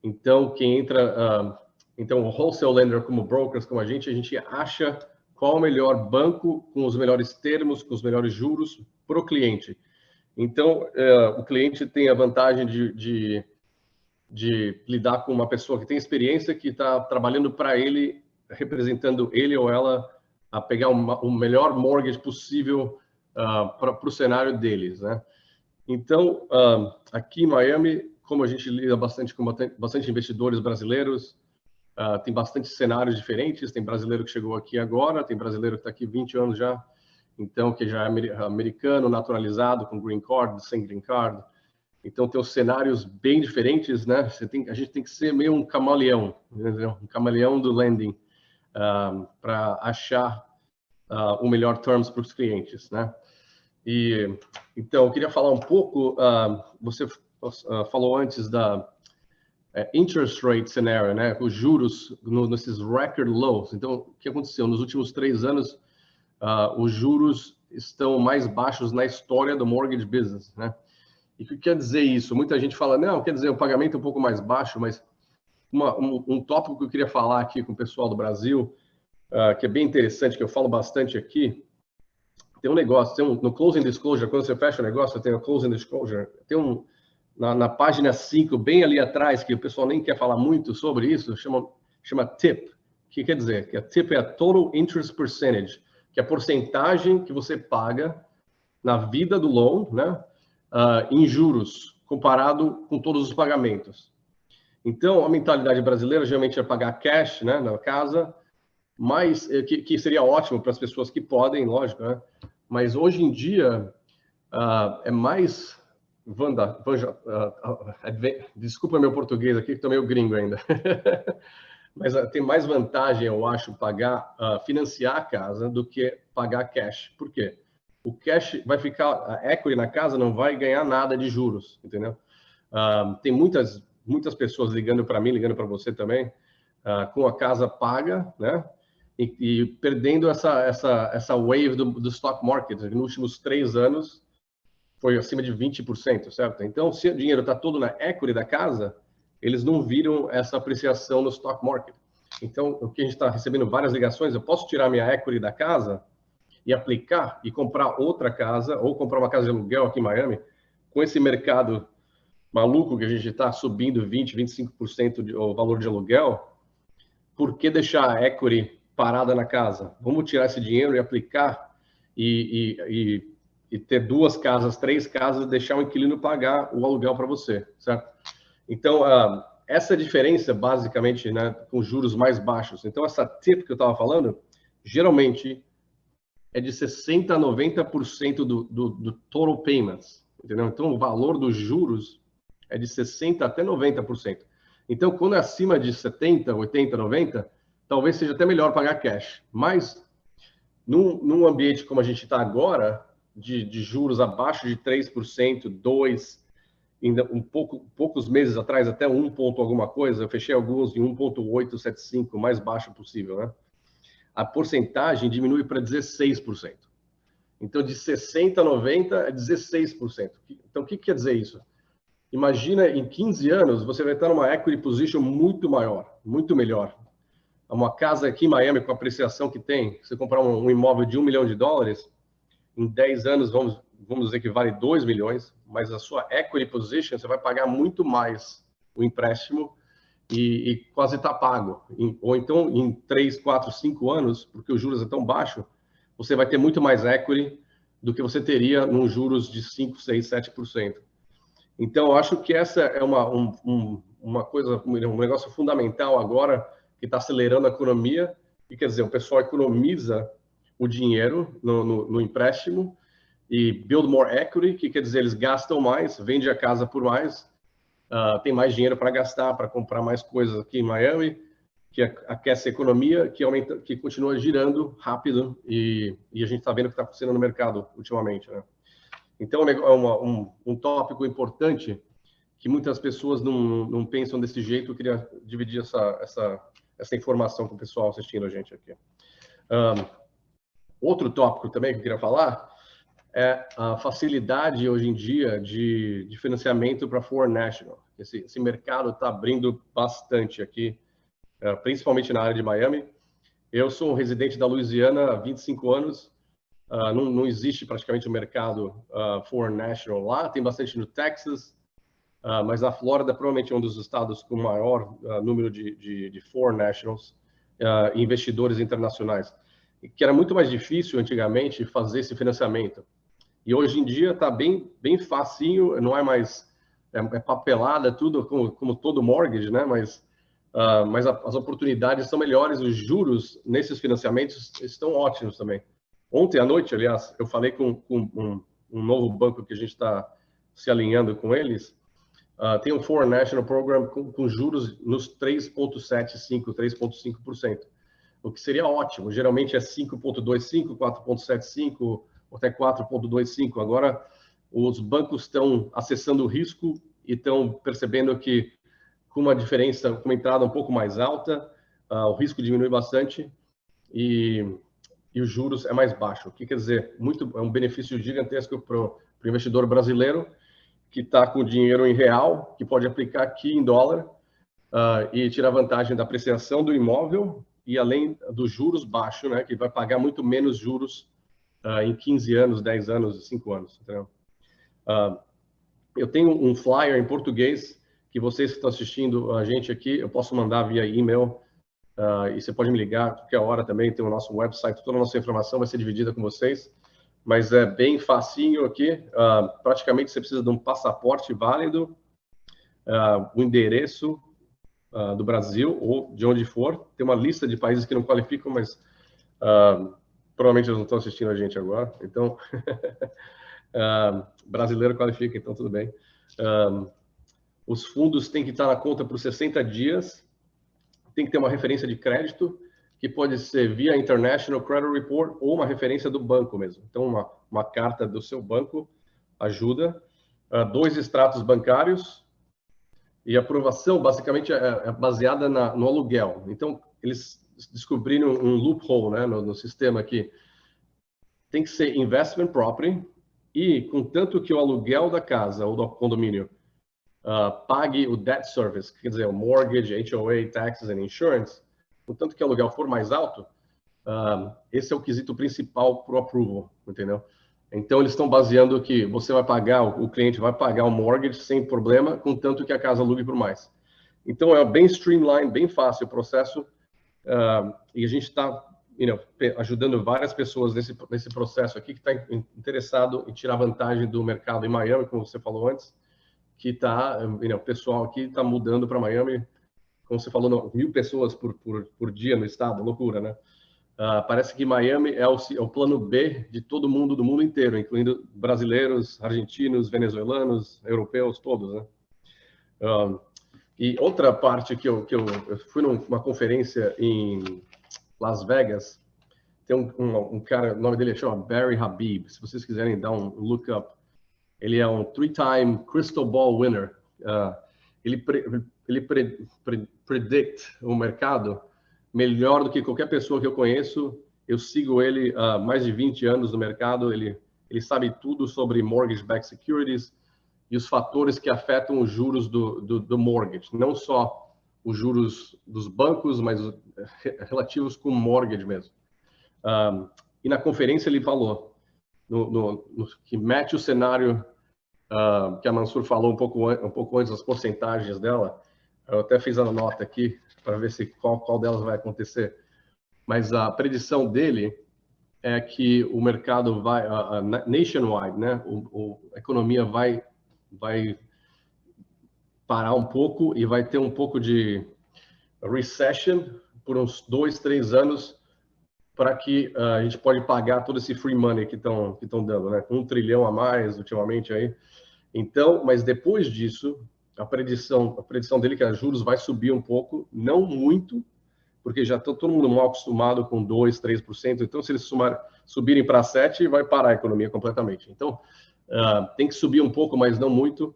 [SPEAKER 4] Então, quem entra... Então, o wholesale lender, como brokers, como a gente acha qual o melhor banco com os melhores termos, com os melhores juros para o cliente. Então, o cliente tem a vantagem de lidar com uma pessoa que tem experiência, que está trabalhando para ele, representando ele ou ela a pegar o melhor mortgage possível para o cenário deles, né? Então, aqui em Miami, como a gente lida bastante com bastante investidores brasileiros, tem bastante cenários diferentes. Tem brasileiro que chegou aqui agora, tem brasileiro que está aqui 20 anos já, então que já é americano, naturalizado, com green card, sem green card. Então tem os cenários bem diferentes, né? A gente tem que ser meio um camaleão, entendeu? Um camaleão do lending, para achar o melhor terms para os clientes, né? E então eu queria falar um pouco. Você falou antes da interest rate scenario, né? Os juros nesses record lows. Então, o que aconteceu? Nos últimos 3 anos, os juros estão mais baixos na história do mortgage business, né? E o que quer dizer isso? Muita gente fala, não, quer dizer, o pagamento é um pouco mais baixo, mas um tópico que eu queria falar aqui com o pessoal do Brasil, que é bem interessante, que eu falo bastante aqui, tem um negócio, no closing disclosure, quando você fecha o negócio, tem o closing disclosure, tem na página 5, bem ali atrás, que o pessoal nem quer falar muito sobre isso, chama TIP, que quer dizer que a TIP é a Total Interest Percentage, que é a porcentagem que você paga na vida do loan, né, em juros, comparado com todos os pagamentos. Então, a mentalidade brasileira geralmente é pagar cash, né, na casa, mas que seria ótimo para as pessoas que podem, lógico, né, mas hoje em dia é mais... desculpa meu português aqui, que estou meio gringo ainda. Mas tem mais vantagem, eu acho, financiar a casa do que pagar cash. Por quê? O cash vai ficar, a equity na casa não vai ganhar nada de juros, entendeu? Tem muitas pessoas ligando para mim, ligando para você também, com a casa paga, né? E perdendo essa wave do stock market. Nos últimos 3 anos, foi acima de 20%, certo? Então, se o dinheiro está todo na equity da casa, eles não viram essa apreciação no stock market. Então, o que a gente está recebendo várias ligações, eu posso tirar minha equity da casa e aplicar e comprar outra casa, ou comprar uma casa de aluguel aqui em Miami, com esse mercado maluco que a gente está subindo 20%, 25% o valor de aluguel, por que deixar a equity parada na casa? Vamos tirar esse dinheiro e aplicar e ter 2 casas, 3 casas, deixar o inquilino pagar o aluguel para você, certo? Então, essa diferença, basicamente, né, com juros mais baixos. Então, essa tip que eu estava falando, geralmente é de 60% a 90% do total payments, entendeu? Então, o valor dos juros é de 60% até 90%. Então, quando é acima de 70%, 80%, 90%, talvez seja até melhor pagar cash. Mas, num ambiente como a gente está agora, de juros abaixo de 3%, 2%, ainda poucos meses atrás, até 1 ponto alguma coisa, eu fechei alguns em 1,875, o mais baixo possível, né? A porcentagem diminui para 16%. Então, de 60% a 90% é 16%. Então, o que quer dizer isso? Imagina, em 15 anos, você vai estar numa equity position muito maior, muito melhor. Uma casa aqui em Miami, com a apreciação que tem, você comprar um imóvel de $1 milhão, em 10 anos, vamos dizer que vale 2 milhões, mas a sua equity position, você vai pagar muito mais o empréstimo e quase está pago. Ou então, em 3, 4, 5 anos, porque os juros é tão baixo, você vai ter muito mais equity do que você teria num juros de 5, 6, 7%. Então, eu acho que essa é uma coisa, um negócio fundamental agora, que está acelerando a economia, e quer dizer, o pessoal economiza o dinheiro no empréstimo e build more equity, que quer dizer, eles gastam mais, vende a casa por mais, tem mais dinheiro para gastar, para comprar mais coisas aqui em Miami, que aquece a economia, que aumenta, que continua girando rápido, e a gente está vendo o que está acontecendo no mercado ultimamente, né? Então, é um tópico importante que muitas pessoas não pensam desse jeito. Eu queria dividir essa informação com o pessoal assistindo a gente aqui. Outro tópico também que eu queria falar é a facilidade hoje em dia de financiamento para foreign national. Esse mercado está abrindo bastante aqui, principalmente na área de Miami. Eu sou um residente da Louisiana há 25 anos. Não existe praticamente um mercado foreign national lá. Tem bastante no Texas, mas a Flórida provavelmente é um dos estados com maior número de foreign nationals, investidores internacionais, que era muito mais difícil antigamente fazer esse financiamento. E hoje em dia está bem facinho, não é mais papelada, tudo como todo mortgage, né? Mas as oportunidades são melhores, os juros nesses financiamentos estão ótimos também. Ontem à noite, aliás, eu falei com um novo banco que a gente está se alinhando com eles. Tem um Foreign National Program com juros nos 3,75%, 3,5%, o que seria ótimo. Geralmente é 5,25%, 4,75%, ou até 4,25%. Agora, os bancos estão acessando o risco e estão percebendo que, com uma diferença, com uma entrada um pouco mais alta, o risco diminui bastante e os juros é mais baixo. O que quer dizer? É um benefício gigantesco para o investidor brasileiro, que está com dinheiro em real, que pode aplicar aqui em dólar e tirar vantagem da apreciação do imóvel e além dos juros baixos, né, que vai pagar muito menos juros em 15 anos, 10 anos, 5 anos. Entendeu? Eu tenho um flyer em português que vocês que estão assistindo a gente aqui, eu posso mandar via e-mail e você pode me ligar a qualquer hora também, tem o nosso website, toda a nossa informação vai ser dividida com vocês. Mas é bem facinho aqui. Praticamente você precisa de um passaporte válido, o endereço do Brasil ou de onde for. Tem uma lista de países que não qualificam, mas provavelmente eles não estão assistindo a gente agora. Então, brasileiro qualifica, então tudo bem. Os fundos têm que estar na conta por 60 dias. Tem que ter uma referência de crédito, que pode ser via International Credit Report ou uma referência do banco mesmo. Então, uma carta do seu banco ajuda. 2 extratos bancários e a aprovação, basicamente, é baseada no aluguel. Então, eles descobriram um loophole, né, no sistema aqui. Tem que ser investment property e, contanto que o aluguel da casa ou do condomínio pague o debt service, quer dizer, o mortgage, HOA, taxes and insurance, contanto que o aluguel for mais alto, esse é o quesito principal para o approval, entendeu? Então, eles estão baseando que você vai pagar, o cliente vai pagar o mortgage sem problema, contanto que a casa alugue por mais. Então, é bem streamlined, bem fácil o processo, e a gente está ajudando várias pessoas nesse processo aqui que está interessado em tirar vantagem do mercado em Miami, como você falou antes, que está, o pessoal aqui está mudando para Miami, como você falou, 1.000 pessoas por dia no estado, loucura, né? Parece que Miami é o plano B de todo mundo, do mundo inteiro, incluindo brasileiros, argentinos, venezuelanos, europeus, todos, né? E outra parte que eu fui numa conferência em Las Vegas, tem um cara, o nome dele chama Barry Habib, se vocês quiserem dar um look up. Ele é um 3-time Crystal Ball winner. Ele predict o mercado melhor do que qualquer pessoa que eu conheço. Eu sigo ele há mais de 20 anos no mercado. Ele sabe tudo sobre mortgage-backed securities e os fatores que afetam os juros do mortgage. Não só os juros dos bancos, mas relativos com mortgage mesmo. E na conferência ele falou que mete o cenário que a Mansur falou um pouco antes das porcentagens dela. Eu até fiz a nota aqui para ver se qual delas vai acontecer. Mas a predição dele é que o mercado vai, nationwide, né? A economia vai parar um pouco e vai ter um pouco de recession por uns 2, 3 anos para que a gente pode pagar todo esse free money que estão dando, né? 1 trilhão a mais ultimamente aí. Então, mas depois disso, a predição dele é que os juros vai subir um pouco, não muito, porque já está todo mundo mal acostumado com 2, 3%. Então, se eles subirem para 7%, vai parar a economia completamente. Então, tem que subir um pouco, mas não muito.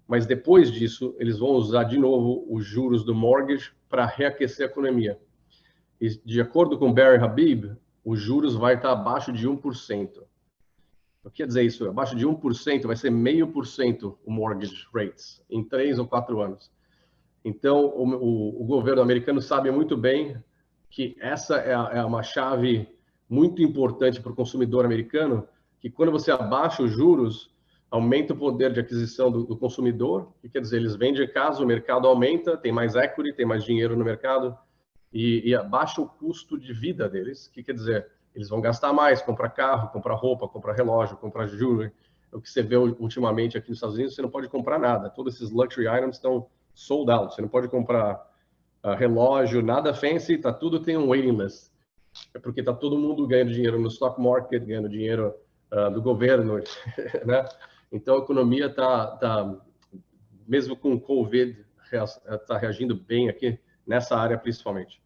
[SPEAKER 4] Mas depois disso, eles vão usar de novo os juros do mortgage para reaquecer a economia. E, de acordo com Barry Habib, os juros vai estar abaixo de 1%. O que quer dizer isso? Abaixo de 1% vai ser 0,5% o mortgage rates em 3 ou 4 anos. Então, o governo americano sabe muito bem que essa é uma chave muito importante para o consumidor americano, que quando você abaixa os juros, aumenta o poder de aquisição do consumidor, que quer dizer, eles vendem casa, o mercado aumenta, tem mais equity, tem mais dinheiro no mercado, e abaixa o custo de vida deles, que quer dizer, eles vão gastar mais, comprar carro, comprar roupa, comprar relógio, comprar jewelry. O que você vê ultimamente aqui nos Estados Unidos, você não pode comprar nada. Todos esses luxury items estão sold out. Você não pode comprar relógio, nada fancy, tudo tem um waiting list. É porque está todo mundo ganhando dinheiro no stock market, ganhando dinheiro do governo, né? Então a economia está, mesmo com o Covid, está reagindo bem aqui nessa área principalmente.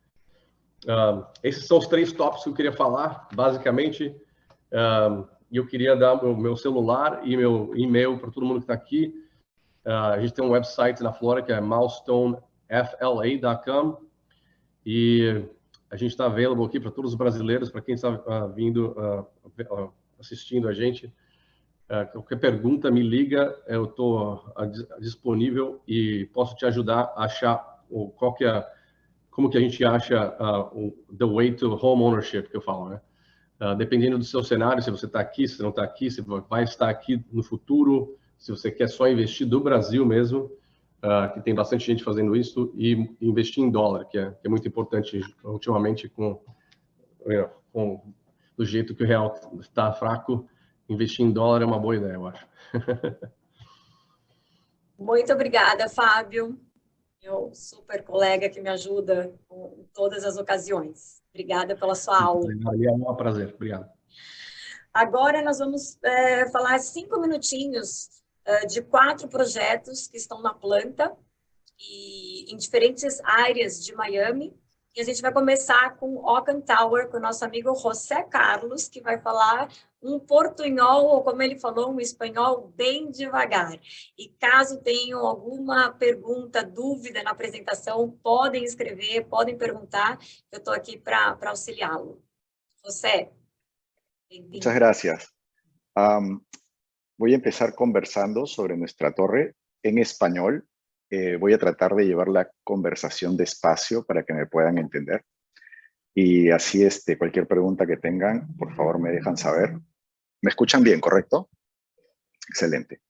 [SPEAKER 4] Esses são os 3 tópicos que eu queria falar, basicamente. E eu queria dar o meu celular e meu e-mail para todo mundo que está aqui. A gente tem um website na Flórida que é milestonefla.com e a gente está available aqui para todos os brasileiros, para quem está assistindo a gente. Qualquer pergunta, me liga, eu estou disponível e posso te ajudar a achar como que a gente acha the way to home ownership, que eu falo, né? Dependendo do seu cenário, se você está aqui, se não está aqui, se vai estar aqui no futuro, se você quer só investir do Brasil mesmo, que tem bastante gente fazendo isso, e investir em dólar, que é muito importante ultimamente do jeito que o real está fraco, investir em dólar é uma boa ideia, eu acho.
[SPEAKER 1] Muito obrigada, Fábio. Meu super colega que me ajuda em todas as ocasiões. Obrigada pela sua aula.
[SPEAKER 4] É um prazer, obrigado.
[SPEAKER 1] Agora nós vamos falar 5 minutinhos de 4 projetos que estão na planta e em diferentes áreas de Miami. E a gente vai começar com o Ocan Tower, com o nosso amigo José Carlos, que vai falar um portunhol, ou como ele falou, um espanhol bem devagar. E caso tenham alguma pergunta, dúvida na apresentação, podem escrever, podem perguntar, eu estou aqui para auxiliá-lo. José, bem-vindo.
[SPEAKER 5] Muchas gracias. Voy a empezar conversando sobre nuestra torre en español. Voy a tratar de llevar la conversación despacio para que me puedan entender. Y así, cualquier pregunta que tengan, por favor, me dejan saber. ¿Me escuchan bien, correcto? Excelente.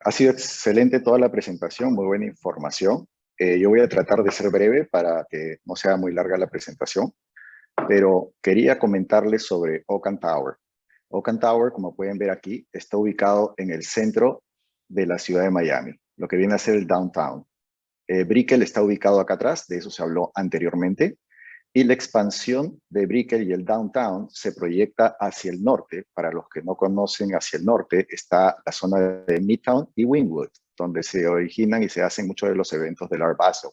[SPEAKER 5] Ha sido excelente toda la presentación, muy buena información. Yo voy a tratar de ser breve para que no sea muy larga la presentación, pero quería comentarles sobre Oakland Tower. Oakland Tower, como pueden ver aquí, está ubicado en el centro de la ciudad de Miami, lo que viene a ser el downtown. Brickell está ubicado acá atrás, de eso se habló anteriormente, y la expansión de Brickell y el downtown se proyecta hacia el norte. Para los que no conocen, hacia el norte está la zona de Midtown y Wynwood, donde se originan y se hacen muchos de los eventos del Art Basel.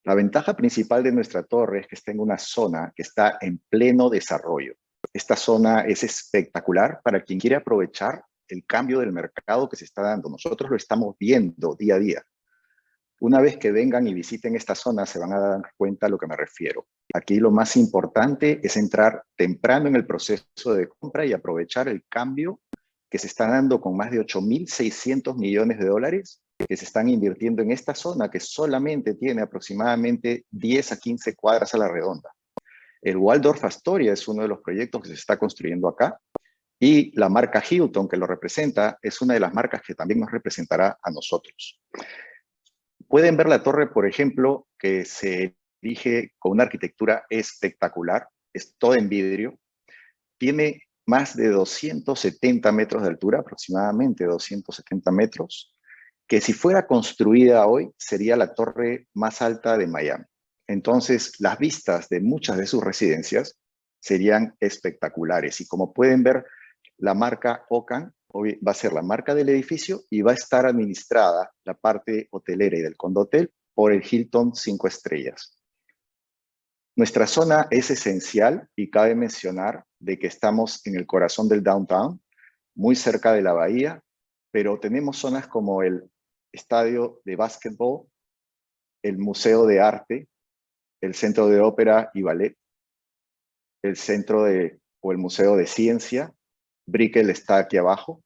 [SPEAKER 5] La ventaja principal de nuestra torre es que está en una zona que está en pleno desarrollo. Esta zona es espectacular para quien quiere aprovechar el cambio del mercado que se está dando. Nosotros lo estamos viendo día a día. Una vez que vengan y visiten esta zona, se van a dar cuenta a lo que me refiero. Aquí lo más importante es entrar temprano en el proceso de compra y aprovechar el cambio que se está dando con más de 8.600 millones de dólares que se están invirtiendo en esta zona, que solamente tiene aproximadamente 10 a 15 cuadras a la redonda. El Waldorf Astoria es uno de los proyectos que se está construyendo acá, y la marca Hilton, que lo representa, es una de las marcas que también nos representará a nosotros. Pueden ver la torre, por ejemplo, que se erige con una arquitectura espectacular, es toda en vidrio, tiene más de 270 metros de altura, aproximadamente 270 metros, que si fuera construida hoy sería la torre más alta de Miami. Entonces, las vistas de muchas de sus residencias serían espectaculares. Y como pueden ver, la marca Oakland va a ser la marca del edificio y va a estar administrada la parte hotelera y del condotel por el Hilton 5 estrellas. Nuestra zona es esencial y cabe mencionar de que estamos en el corazón del downtown, muy cerca de la bahía, pero tenemos zonas como el estadio de básquetbol, el museo de arte, el centro de ópera y ballet, el centro o el museo de ciencia. Brickell está aquí abajo.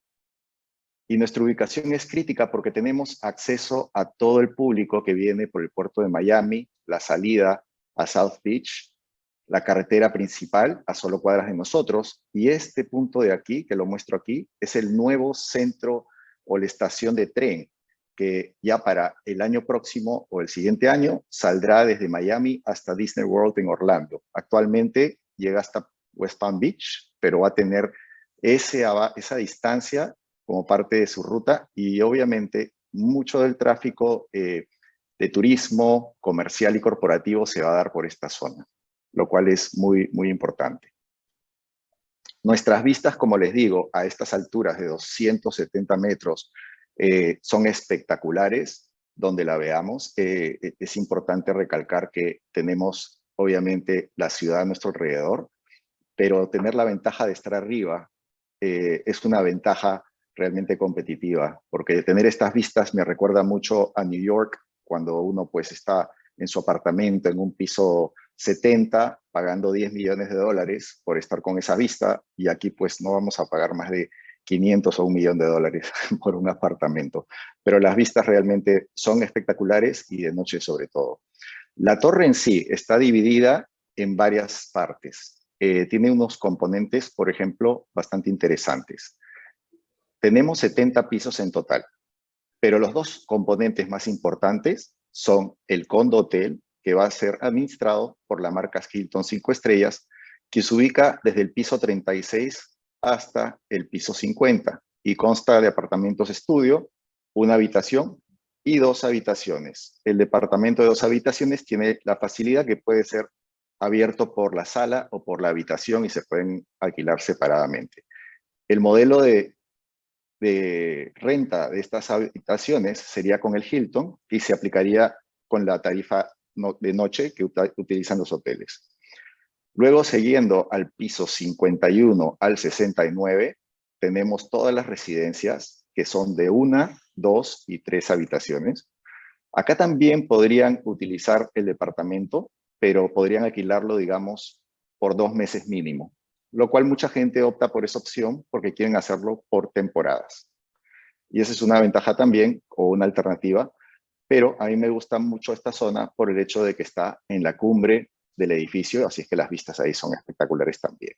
[SPEAKER 5] Y nuestra ubicación es crítica porque tenemos acceso a todo el público que viene por el puerto de Miami, la salida a South Beach, la carretera principal a solo cuadras de nosotros, y este punto de aquí, que lo muestro aquí, es el nuevo centro o la estación de tren, que ya para el año próximo o el siguiente año saldrá desde Miami hasta Disney World en Orlando. Actualmente llega hasta West Palm Beach, pero va a tener esa distancia como parte de su ruta, y obviamente mucho del tráfico de turismo comercial y corporativo se va a dar por esta zona, lo cual es muy, muy importante. Nuestras vistas, como les digo, a estas alturas de 270 metros son espectaculares donde la veamos. Es importante recalcar que tenemos obviamente la ciudad a nuestro alrededor, pero tener la ventaja de estar arriba es una ventaja realmente competitiva, porque tener estas vistas me recuerda mucho a New York, cuando uno pues está en su apartamento en un piso 70, pagando 10 millones de dólares por estar con esa vista, y aquí pues no vamos a pagar más de 500 o $1 millón por un apartamento. Pero las vistas realmente son espectaculares, y de noche sobre todo. La torre en sí está dividida en varias partes. Tiene unos componentes, por ejemplo, bastante interesantes. Tenemos 70 pisos en total, pero los dos componentes más importantes son el condo hotel, que va a ser administrado por la marca Hilton 5 estrellas, que se ubica desde el piso 36 hasta el piso 50 y consta de apartamentos estudio, una habitación y 2 habitaciones. El departamento de 2 habitaciones tiene la facilidad que puede ser abierto por la sala o por la habitación y se pueden alquilar separadamente. El modelo de renta de estas habitaciones sería con el Hilton y se aplicaría con la tarifa de noche que utilizan los hoteles. Luego, siguiendo al piso 51 al 69, tenemos todas las residencias que son de 1, 2 y 3 habitaciones. Acá también podrían utilizar el departamento, pero podrían alquilarlo, digamos, por 2 meses mínimo, lo cual mucha gente opta por esa opción porque quieren hacerlo por temporadas. Y esa es una ventaja también, o una alternativa, pero a mí me gusta mucho esta zona por el hecho de que está en la cumbre del edificio, así es que las vistas ahí son espectaculares también.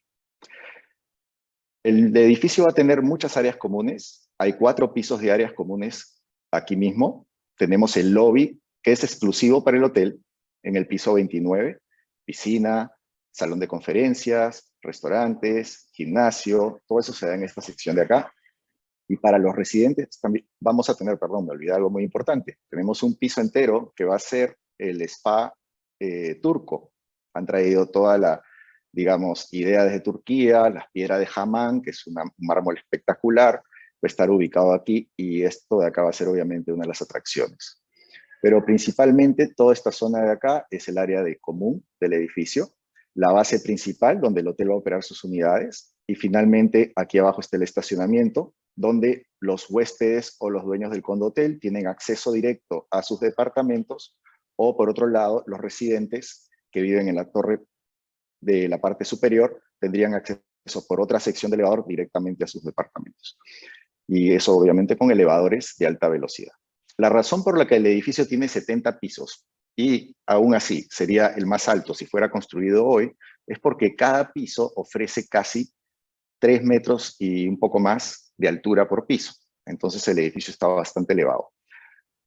[SPEAKER 5] El edificio va a tener muchas áreas comunes. Hay 4 pisos de áreas comunes aquí mismo. Tenemos el lobby, que es exclusivo para el hotel, en el piso 29. Piscina, salón de conferencias, restaurantes, gimnasio, todo eso se da en esta sección de acá. Y para los residentes también vamos a tener, perdón, me olvidé algo muy importante. Tenemos un piso entero que va a ser el spa turco. Han traído toda la, digamos, idea desde Turquía, las piedras de Hamam, que es un mármol espectacular, va a estar ubicado aquí y esto de acá va a ser obviamente una de las atracciones. Pero principalmente toda esta zona de acá es el área de común del edificio, la base principal donde el hotel va a operar sus unidades y finalmente aquí abajo está el estacionamiento donde los huéspedes o los dueños del condotel tienen acceso directo a sus departamentos o por otro lado los residentes que viven en la torre de la parte superior tendrían acceso por otra sección de elevador directamente a sus departamentos. Y eso obviamente con elevadores de alta velocidad. La razón por la que el edificio tiene 70 pisos y aún así sería el más alto si fuera construido hoy, es porque cada piso ofrece casi 3 metros y un poco más de altura por piso. Entonces el edificio estaba bastante elevado.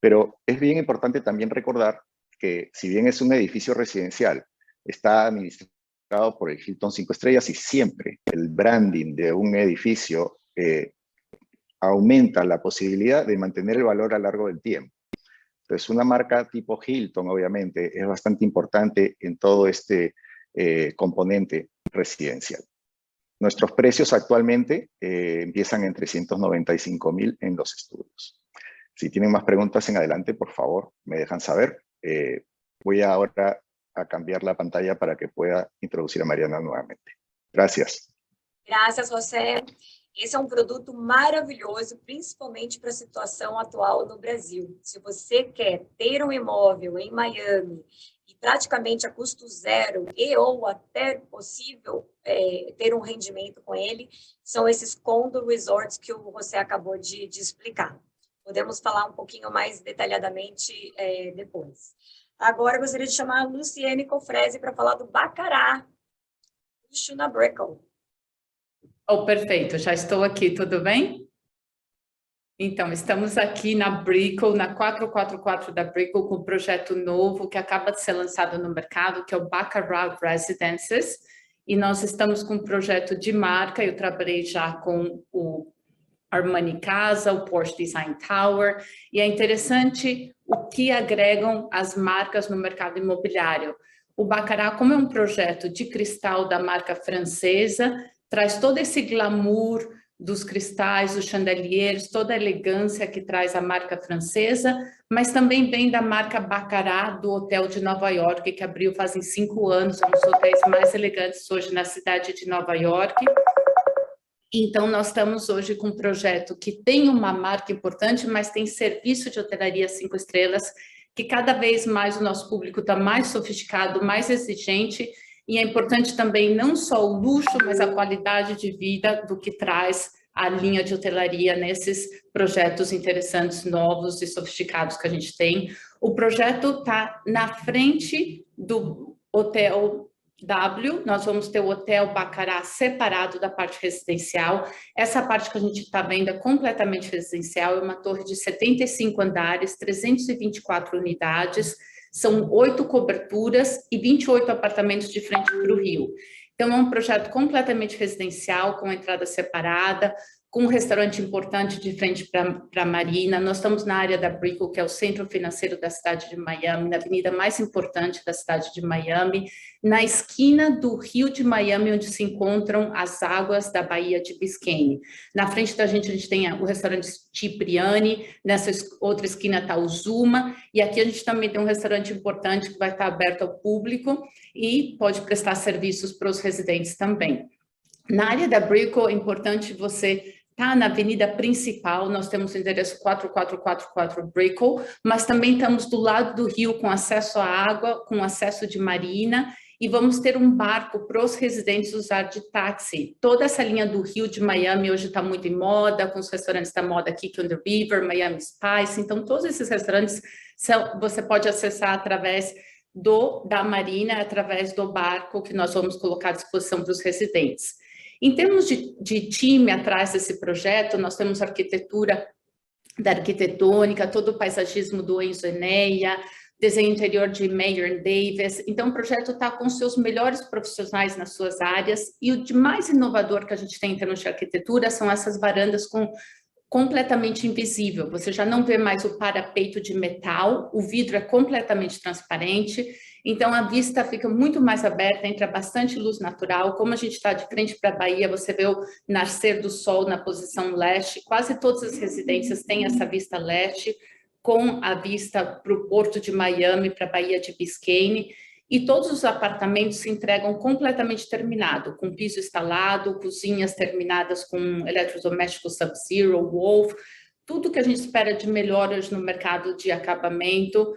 [SPEAKER 5] Pero es bien importante también recordar que si bien es un edificio residencial, está administrado por el Hilton 5 estrellas y siempre el branding de un edificio aumenta la posibilidad de mantener el valor a lo largo del tiempo. Entonces, una marca tipo Hilton, obviamente, es bastante importante en todo este componente residencial. Nuestros precios actualmente empiezan en 395.000 en los estudios. Si tienen más preguntas en adelante, por favor, me dejan saber. Voy ahora a cambiar la pantalla para que pueda introducir a Mariana nuevamente. Gracias.
[SPEAKER 1] Graças, José. Esse é um produto maravilhoso, principalmente para a situação atual no Brasil. Se você quer ter um imóvel em Miami e praticamente a custo zero e ou até possível ter um rendimento com ele, são esses condo resorts que o José acabou de explicar. Podemos falar um pouquinho mais detalhadamente depois. Agora, eu gostaria de chamar a Luciene Cofresi para falar do Baccarat, luxo na Brickell.
[SPEAKER 6] Oh, perfeito, já estou aqui, tudo bem? Então, estamos aqui na Brickell, na 444 da Brickell, com um projeto novo que acaba de ser lançado no mercado, que é o Baccarat Residences, e nós estamos com um projeto de marca, eu trabalhei já com o Armani Casa, o Porsche Design Tower, e é interessante o que agregam as marcas no mercado imobiliário. O Baccarat, como é um projeto de cristal da marca francesa, traz todo esse glamour dos cristais, dos chandeliers, toda a elegância que traz a marca francesa, mas também vem da marca Baccarat do Hotel de Nova York, que abriu fazem 5 anos, é um dos hotéis mais elegantes hoje na cidade de Nova York. Então, nós estamos hoje com um projeto que tem uma marca importante, mas tem serviço de hotelaria 5 estrelas, que cada vez mais o nosso público está mais sofisticado, mais exigente, e é importante também não só o luxo, mas a qualidade de vida do que traz a linha de hotelaria nesses projetos interessantes, novos e sofisticados que a gente tem. O projeto está na frente do Hotel W, nós vamos ter o Hotel Baccarat separado da parte residencial. Essa parte que a gente está vendo é completamente residencial, é uma torre de 75 andares, 324 unidades, são 8 coberturas e 28 apartamentos de frente para o rio. Então, é um projeto completamente residencial, com entrada separada, com um restaurante importante de frente para a marina. Nós estamos na área da Brickell, que é o centro financeiro da cidade de Miami, na avenida mais importante da cidade de Miami, na esquina do rio de Miami, onde se encontram as águas da Baía de Biscayne. Na frente da gente, a gente tem o restaurante Cipriani, nessa outra esquina está o Zuma, e aqui a gente também tem um restaurante importante que vai estar aberto ao público e pode prestar serviços para os residentes também. Na área da Brickell, é importante você estar na avenida principal, nós temos o endereço 4444 Brickell, mas também estamos do lado do rio com acesso à água, com acesso de marina, e vamos ter um barco para os residentes usar de táxi. Toda essa linha do rio de Miami hoje está muito em moda, com os restaurantes da moda Kick on the River, Miami Spice, então todos esses restaurantes você pode acessar através da marina, através do barco que nós vamos colocar à disposição para os residentes. Em termos de time atrás desse projeto, nós temos arquitetura da arquitetônica, todo o paisagismo do Enzo Eneia, desenho interior de Mayer Davis. Então, o projeto está com seus melhores profissionais nas suas áreas, e o de mais inovador que a gente tem em termos de arquitetura são essas varandas completamente invisível. Você já não vê mais o parapeito de metal, o vidro é completamente transparente, então a vista fica muito mais aberta, entra bastante luz natural. Como a gente está de frente para a Bahia, você vê o nascer do sol na posição leste, quase todas as residências têm essa vista leste, com a vista para o porto de Miami, para a Baía de Biscayne, e todos os apartamentos se entregam completamente terminado, com piso instalado, cozinhas terminadas com eletrodomésticos Sub-Zero, Wolf, tudo que a gente espera de melhor hoje no mercado de acabamento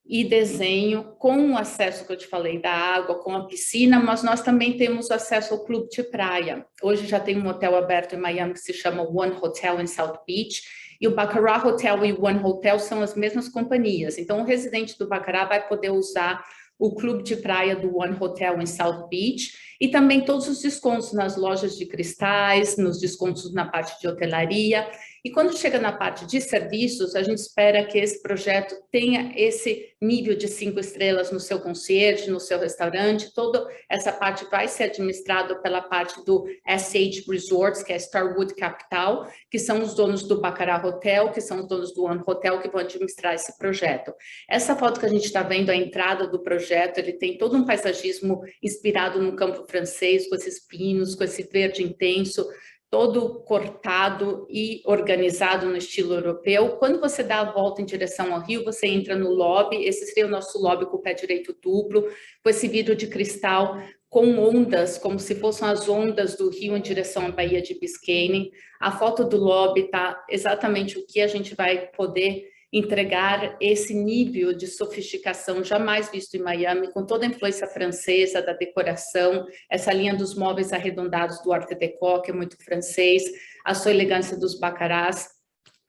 [SPEAKER 6] e desenho, com o acesso que eu te falei da água, com a piscina, mas nós também temos acesso ao clube de praia. Hoje já tem um hotel aberto em Miami que se chama One Hotel em South Beach, e o Baccarat Hotel e o One Hotel são as mesmas companhias. Então, o residente do Baccarat vai poder usar o clube de praia do One Hotel em South Beach, e também todos os descontos nas lojas de cristais, nos descontos na parte de hotelaria. E quando chega na parte de serviços, a gente espera que esse projeto tenha esse nível de 5 estrelas no seu concierge, no seu restaurante. Toda essa parte vai ser administrada pela parte do SH Resorts, que é Starwood Capital, que são os donos do Baccarat Hotel, que são os donos do One Hotel, que vão administrar esse projeto. Essa foto que a gente está vendo, a entrada do projeto, ele tem todo um paisagismo inspirado no campo francês, com esses pinos, com esse verde intenso, todo cortado e organizado no estilo europeu. Quando você dá a volta em direção ao rio, você entra no lobby. Esse seria o nosso lobby com o pé direito duplo, com esse vidro de cristal com ondas, como se fossem as ondas do rio em direção à Baía de Biscayne. A foto do lobby está exatamente o que a gente vai poder entregar, esse nível de sofisticação jamais visto em Miami, com toda a influência francesa da decoração, essa linha dos móveis arredondados do Art Deco, que é muito francês, a sua elegância dos baccarás,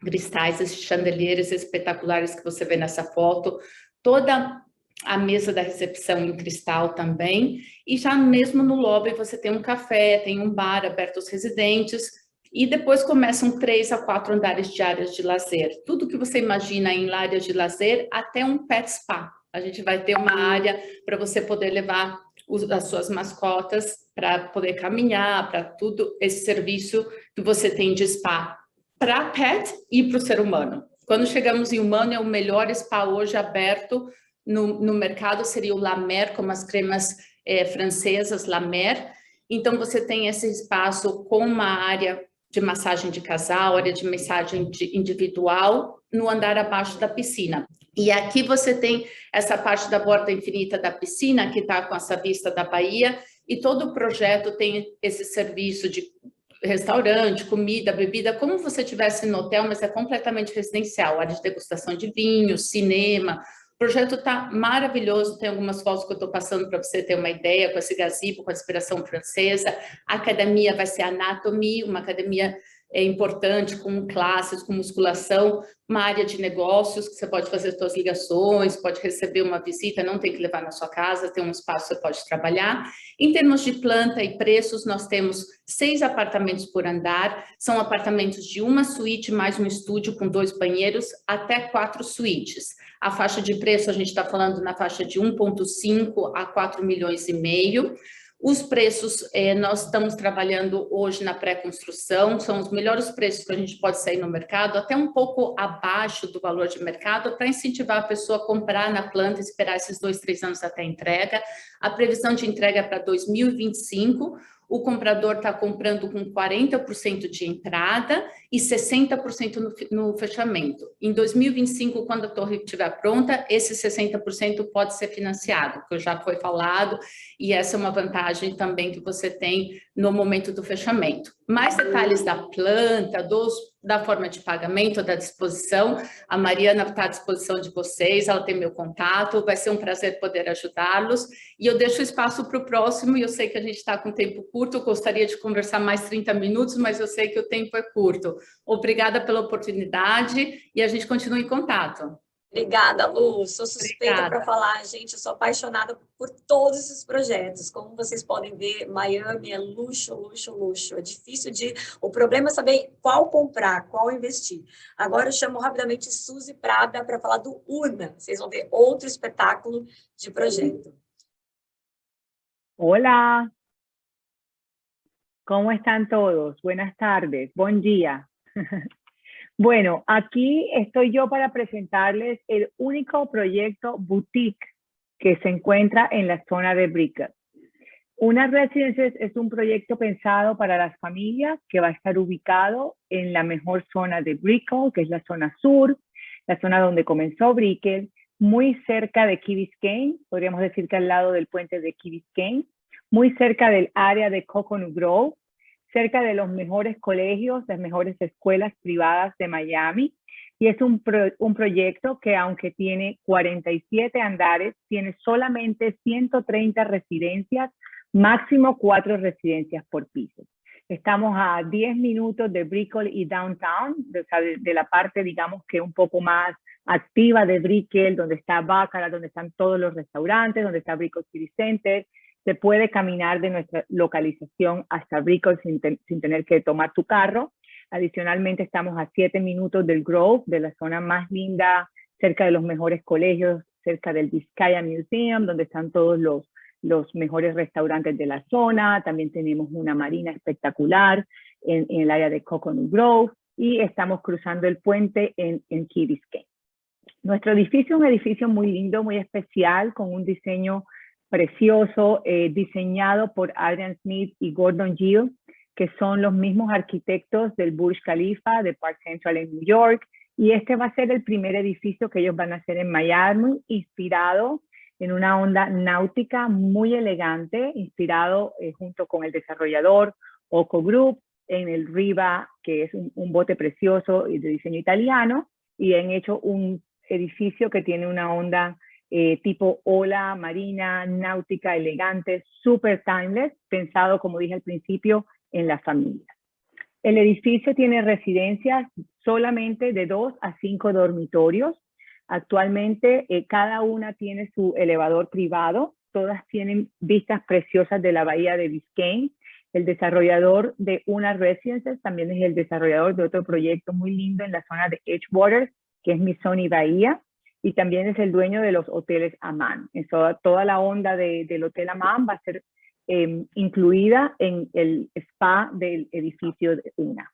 [SPEAKER 6] cristais, esses chandeliers espetaculares que você vê nessa foto, toda a mesa da recepção em cristal também, e já mesmo no lobby você tem um café, tem um bar aberto aos residentes, e depois começam 3 a 4 andares de áreas de lazer. Tudo que você imagina em áreas de lazer, até um pet spa. A gente vai ter uma área para você poder levar as suas mascotas para poder caminhar, para tudo esse serviço que você tem de spa para pet e para o ser humano. Quando chegamos em humano, é o melhor spa hoje aberto no mercado, seria o La Mer, como as cremas francesas La Mer. Então, você tem esse espaço com uma área de massagem de casal, área de massagem individual, no andar abaixo da piscina. E aqui você tem essa parte da borda infinita da piscina, que está com essa vista da Bahia, e todo o projeto tem esse serviço de restaurante, comida, bebida, como você estivesse no hotel, mas é completamente residencial, área de degustação de vinho, cinema. O projeto está maravilhoso, tem algumas fotos que eu estou passando para você ter uma ideia, com esse gazebo, com a inspiração francesa. A academia vai ser Anatomy, uma academia importante, com classes, com musculação, uma área de negócios, que você pode fazer suas ligações, pode receber uma visita, não tem que levar na sua casa, tem um espaço que você pode trabalhar. Em termos de planta e preços, nós temos 6 apartamentos por andar, são apartamentos de uma suíte mais um estúdio com 2 banheiros, até 4 suítes. A faixa de preço, a gente está falando na faixa de 1,5 a 4 milhões e meio. Os preços, nós estamos trabalhando hoje na pré-construção, são os melhores preços que a gente pode sair no mercado, até um pouco abaixo do valor de mercado, para incentivar a pessoa a comprar na planta e esperar esses 2, 3 anos até a entrega. A previsão de entrega é para 2025, o comprador está comprando com 40% de entrada e 60% no fechamento. Em 2025, quando a torre estiver pronta, esse 60% pode ser financiado, que já foi falado, e essa é uma vantagem também que você tem no momento do fechamento. Mais detalhes da planta, da forma de pagamento, da disposição, a Mariana está à disposição de vocês, ela tem meu contato, vai ser um prazer poder ajudá-los, e eu deixo espaço para o próximo, e eu sei que a gente está com tempo curto, eu gostaria de conversar mais 30 minutos, mas eu sei que o tempo é curto. Obrigada pela oportunidade, e a gente continua em contato.
[SPEAKER 1] Obrigada, Lu. Sou suspeita para falar, gente. Eu sou apaixonada por todos esses projetos. Como vocês podem ver, Miami é luxo, luxo, luxo. É difícil de... O problema é saber qual comprar, qual investir. Agora eu chamo rapidamente Suzy Prada para falar do UNA. Vocês vão ver outro espetáculo de projeto.
[SPEAKER 7] Hola, ¿cómo están todos? Buenas tardes, buen día. Bueno, aquí estoy yo para presentarles el único proyecto boutique que se encuentra en la zona de Brickell. Una Residences es un proyecto pensado para las familias que va a estar ubicado en la mejor zona de Brickell, que es la zona sur, la zona donde comenzó Brickell, muy cerca de Key Biscayne, podríamos decir que al lado del puente de Key Biscayne, muy cerca del área de Coconut Grove, cerca de los mejores colegios, las mejores escuelas privadas de Miami, y es un proyecto que, aunque tiene 47 andares, tiene solamente 130 residencias, máximo 4 residencias por piso. Estamos a 10 minutos de Brickell y Downtown, de la parte, digamos, que un poco más activa de Brickell, donde está Baccarat, donde están todos los restaurantes, donde está Brickell City Center. Se puede caminar de nuestra localización hasta Brickell sin tener que tomar tu carro. Adicionalmente, estamos a 7 minutos del Grove, de la zona más linda, cerca de los mejores colegios, cerca del Vizcaya Museum, donde están todos los mejores restaurantes de la zona. También tenemos una marina espectacular en el área de Coconut Grove y estamos cruzando el puente en Key Biscayne. Nuestro edificio es un edificio muy lindo, muy especial, con un diseño precioso, diseñado por Adrian Smith y Gordon Gill, que son los mismos arquitectos del Burj Khalifa de Park Central en New York, y este va a ser el primer edificio que ellos van a hacer en Miami, inspirado en una onda náutica muy elegante, inspirado junto con el desarrollador Oco Group, en el Riva, que es un bote precioso y de diseño italiano, y han hecho un edificio que tiene una onda tipo ola, marina, náutica, elegante, super timeless, pensado, como dije al principio, en la familia. El edificio tiene residencias solamente de 2 a 5 dormitorios. Actualmente cada una tiene su elevador privado, todas tienen vistas preciosas de la bahía de Biscayne. El desarrollador de una Residences también es el desarrollador de otro proyecto muy lindo en la zona de Edgewater, que es Missoni Bahía, y también es el dueño de los hoteles Aman. Toda la onda del Hotel Aman va a ser incluida en el spa del edificio de UNA.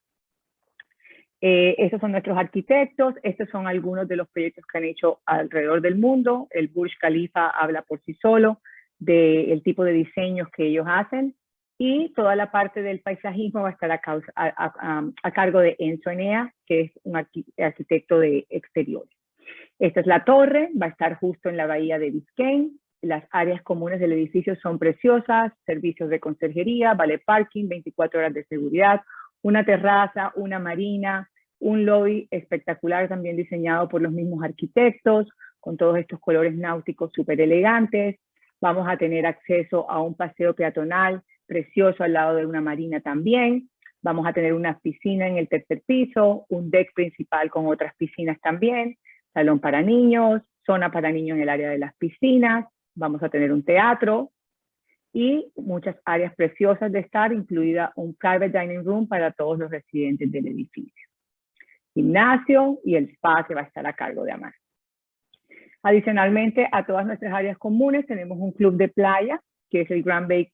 [SPEAKER 7] Estos son nuestros arquitectos, estos son algunos de los proyectos que han hecho alrededor del mundo. El Burj Khalifa habla por sí solo del tipo de diseños que ellos hacen, y toda la parte del paisajismo va a estar a cargo de Enzo Enea, que es un arquitecto de exteriores. Esta es la torre, va a estar justo en la bahía de Biscayne. Las áreas comunes del edificio son preciosas, servicios de conserjería, vale parking, 24 horas de seguridad, una terraza, una marina, un lobby espectacular también diseñado por los mismos arquitectos, con todos estos colores náuticos súper elegantes. Vamos a tener acceso a un paseo peatonal precioso al lado de una marina también. Vamos a tener una piscina en el tercer piso, un deck principal con otras piscinas también, salón para niños, zona para niños en el área de las piscinas. Vamos a tener un teatro y muchas áreas preciosas de estar, incluida un private dining room para todos los residentes del edificio. Gimnasio y el spa que va a estar a cargo de Amar. Adicionalmente, a todas nuestras áreas comunes tenemos un club de playa, que es el Grand Bay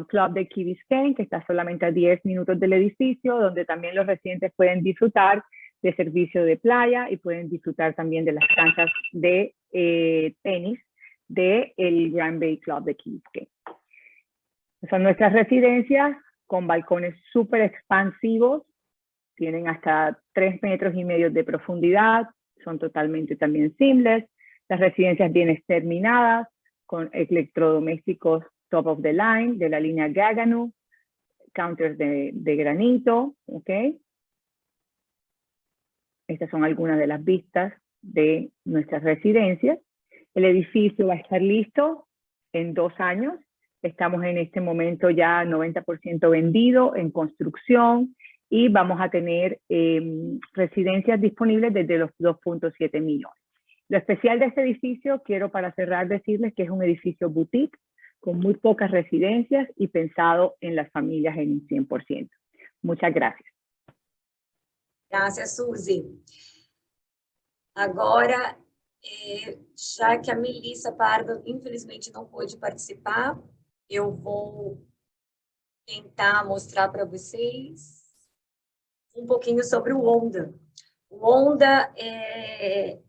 [SPEAKER 7] Club de Key Biscayne, que está solamente a 10 minutos del edificio, donde también los residentes pueden disfrutar de servicio de playa y pueden disfrutar también de las canchas de tenis del Grand Bay Club de Key Biscayne. Son nuestras residencias con balcones súper expansivos, tienen hasta 3,5 metros de profundidad, son totalmente también seamless. Las residencias bien terminadas, con electrodomésticos top of the line, de la línea Gaggenau, counters de granito, ¿ok? Estas son algunas de las vistas de nuestras residencias. El edificio va a estar listo en 2 años. Estamos en este momento ya 90% vendido, en construcción, y vamos a tener residencias disponibles desde los 2.7 millones. Lo especial de este edificio, quiero para cerrar decirles que es un edificio boutique, con muy pocas residencias y pensado en las familias en un 100%. Muchas gracias.
[SPEAKER 1] Graças, Suzy. Agora, já que a Melissa Pardo, infelizmente, não pôde participar, eu vou tentar mostrar para vocês um pouquinho sobre o Onda. O Onda,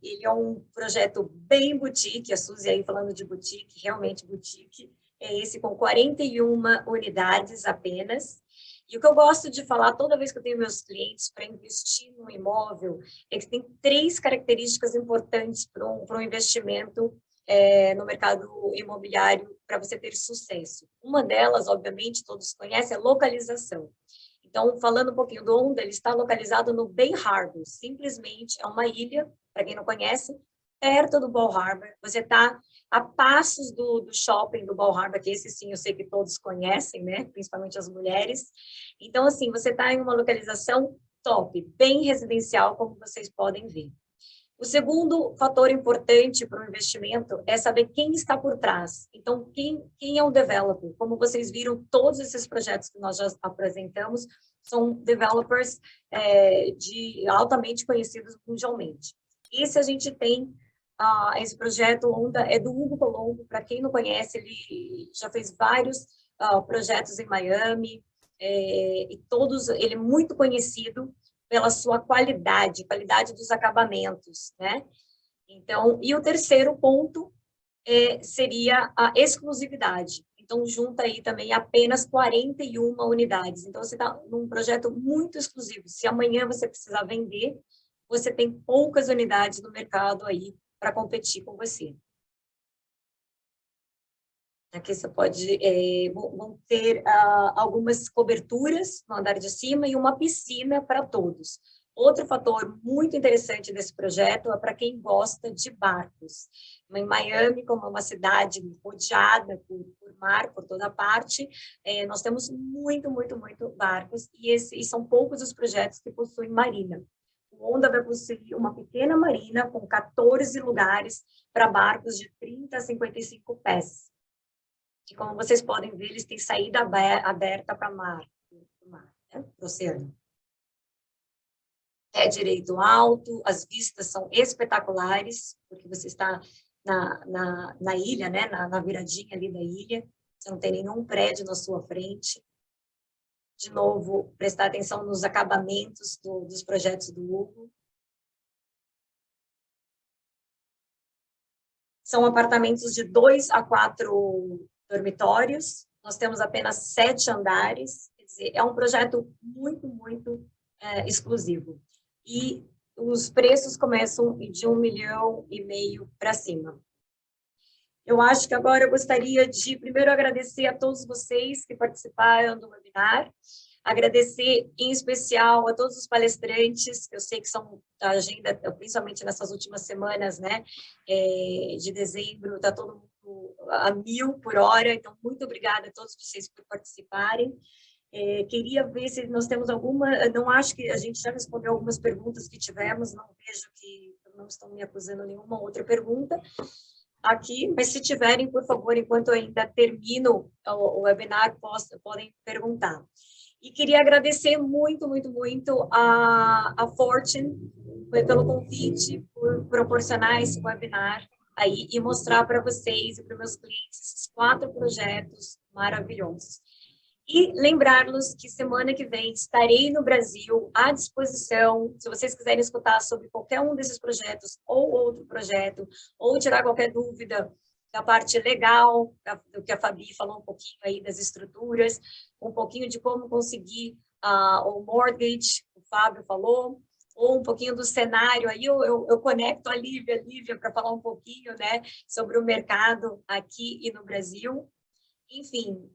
[SPEAKER 1] ele é um projeto bem boutique, a Suzy aí falando de boutique, realmente boutique, é esse com 41 unidades apenas. E o que eu gosto de falar toda vez que eu tenho meus clientes para investir no imóvel é que tem 3 características importantes para um investimento no mercado imobiliário para você ter sucesso. Uma delas, obviamente, todos conhecem, é localização. Então, falando um pouquinho do Onda, ele está localizado no Bay Harbor, simplesmente é uma ilha, para quem não conhece, perto do Bal Harbour. Você está a passos do shopping do Bal Harbour, que esse sim eu sei que todos conhecem, né? Principalmente as mulheres. Então, assim, você está em uma localização top, bem residencial, como vocês podem ver. O segundo fator importante para o investimento é saber quem está por trás. Então, quem é o developer? Como vocês viram, todos esses projetos que nós já apresentamos são developers altamente conhecidos mundialmente. Esse a gente tem, esse projeto Onda é do Hugo Colombo. Para quem não conhece, ele já fez vários projetos em Miami, e todos, ele é muito conhecido pela sua qualidade dos acabamentos, né? Então, e o terceiro ponto seria a exclusividade. Então, junta aí também apenas 41 unidades. Então, você está num projeto muito exclusivo. Se amanhã você precisar vender, você tem poucas unidades no mercado aí para competir com você. Aqui você pode, vão ter algumas coberturas no andar de cima e uma piscina para todos. Outro fator muito interessante desse projeto é para quem gosta de barcos. Em Miami, como é uma cidade rodeada por mar, por toda parte, nós temos muito barcos, e são poucos os projetos que possuem marina. O Onda vai possuir uma pequena marina com 14 lugares para barcos de 30 a 55 pés. E como vocês podem ver, eles têm saída aberta para o mar, né? Para o oceano. É direito alto, as vistas são espetaculares, porque você está na ilha, né? na viradinha ali da ilha, você não tem nenhum prédio na sua frente. De novo, prestar atenção nos acabamentos dos projetos do Hugo. São apartamentos de 2 a 4 dormitórios, nós temos apenas 7 andares, quer dizer, é um projeto muito exclusivo. E os preços começam de R$1,5 milhão para cima. Eu acho que agora eu gostaria de, primeiro, agradecer a todos vocês que participaram do webinar, agradecer em especial a todos os palestrantes, que eu sei que são da agenda, principalmente nessas últimas semanas, né, de dezembro, está todo mundo a 1000 por hora, então muito obrigada a todos vocês por participarem. Queria ver se nós temos alguma, não acho que a gente já respondeu algumas perguntas que tivemos, não vejo que não estão me acusando nenhuma outra pergunta aqui, mas se tiverem, por favor, enquanto eu ainda termino o webinar, podem perguntar. E queria agradecer muito a Fortune pelo convite, por proporcionar esse webinar aí e mostrar para vocês e para meus clientes esses 4 projetos maravilhosos. E lembrar-los que semana que vem estarei no Brasil à disposição, se vocês quiserem escutar sobre qualquer um desses projetos ou outro projeto, ou tirar qualquer dúvida da parte legal, do que a Fabi falou um pouquinho aí das estruturas, um pouquinho de como conseguir o mortgage, o Fábio falou, ou um pouquinho do cenário, aí eu conecto a Lívia para falar um pouquinho, né, sobre o mercado aqui e no Brasil. Enfim,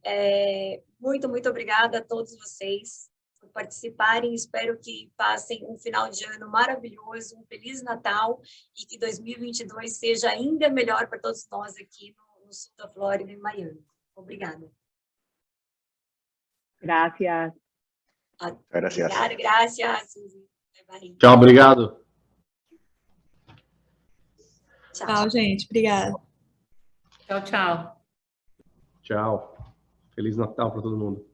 [SPEAKER 1] muito obrigada a todos vocês por participarem, espero que passem um final de ano maravilhoso, um Feliz Natal, e que 2022 seja ainda melhor para todos nós aqui no sul da Flórida, em Miami. Obrigada.
[SPEAKER 7] Gracias.
[SPEAKER 5] Gracias.
[SPEAKER 1] Gracias, Suzy.
[SPEAKER 4] Tchau, obrigado.
[SPEAKER 1] Tchau.
[SPEAKER 2] Tchau, gente. Obrigada.
[SPEAKER 6] Tchau, tchau.
[SPEAKER 4] Tchau. Feliz Natal para todo mundo.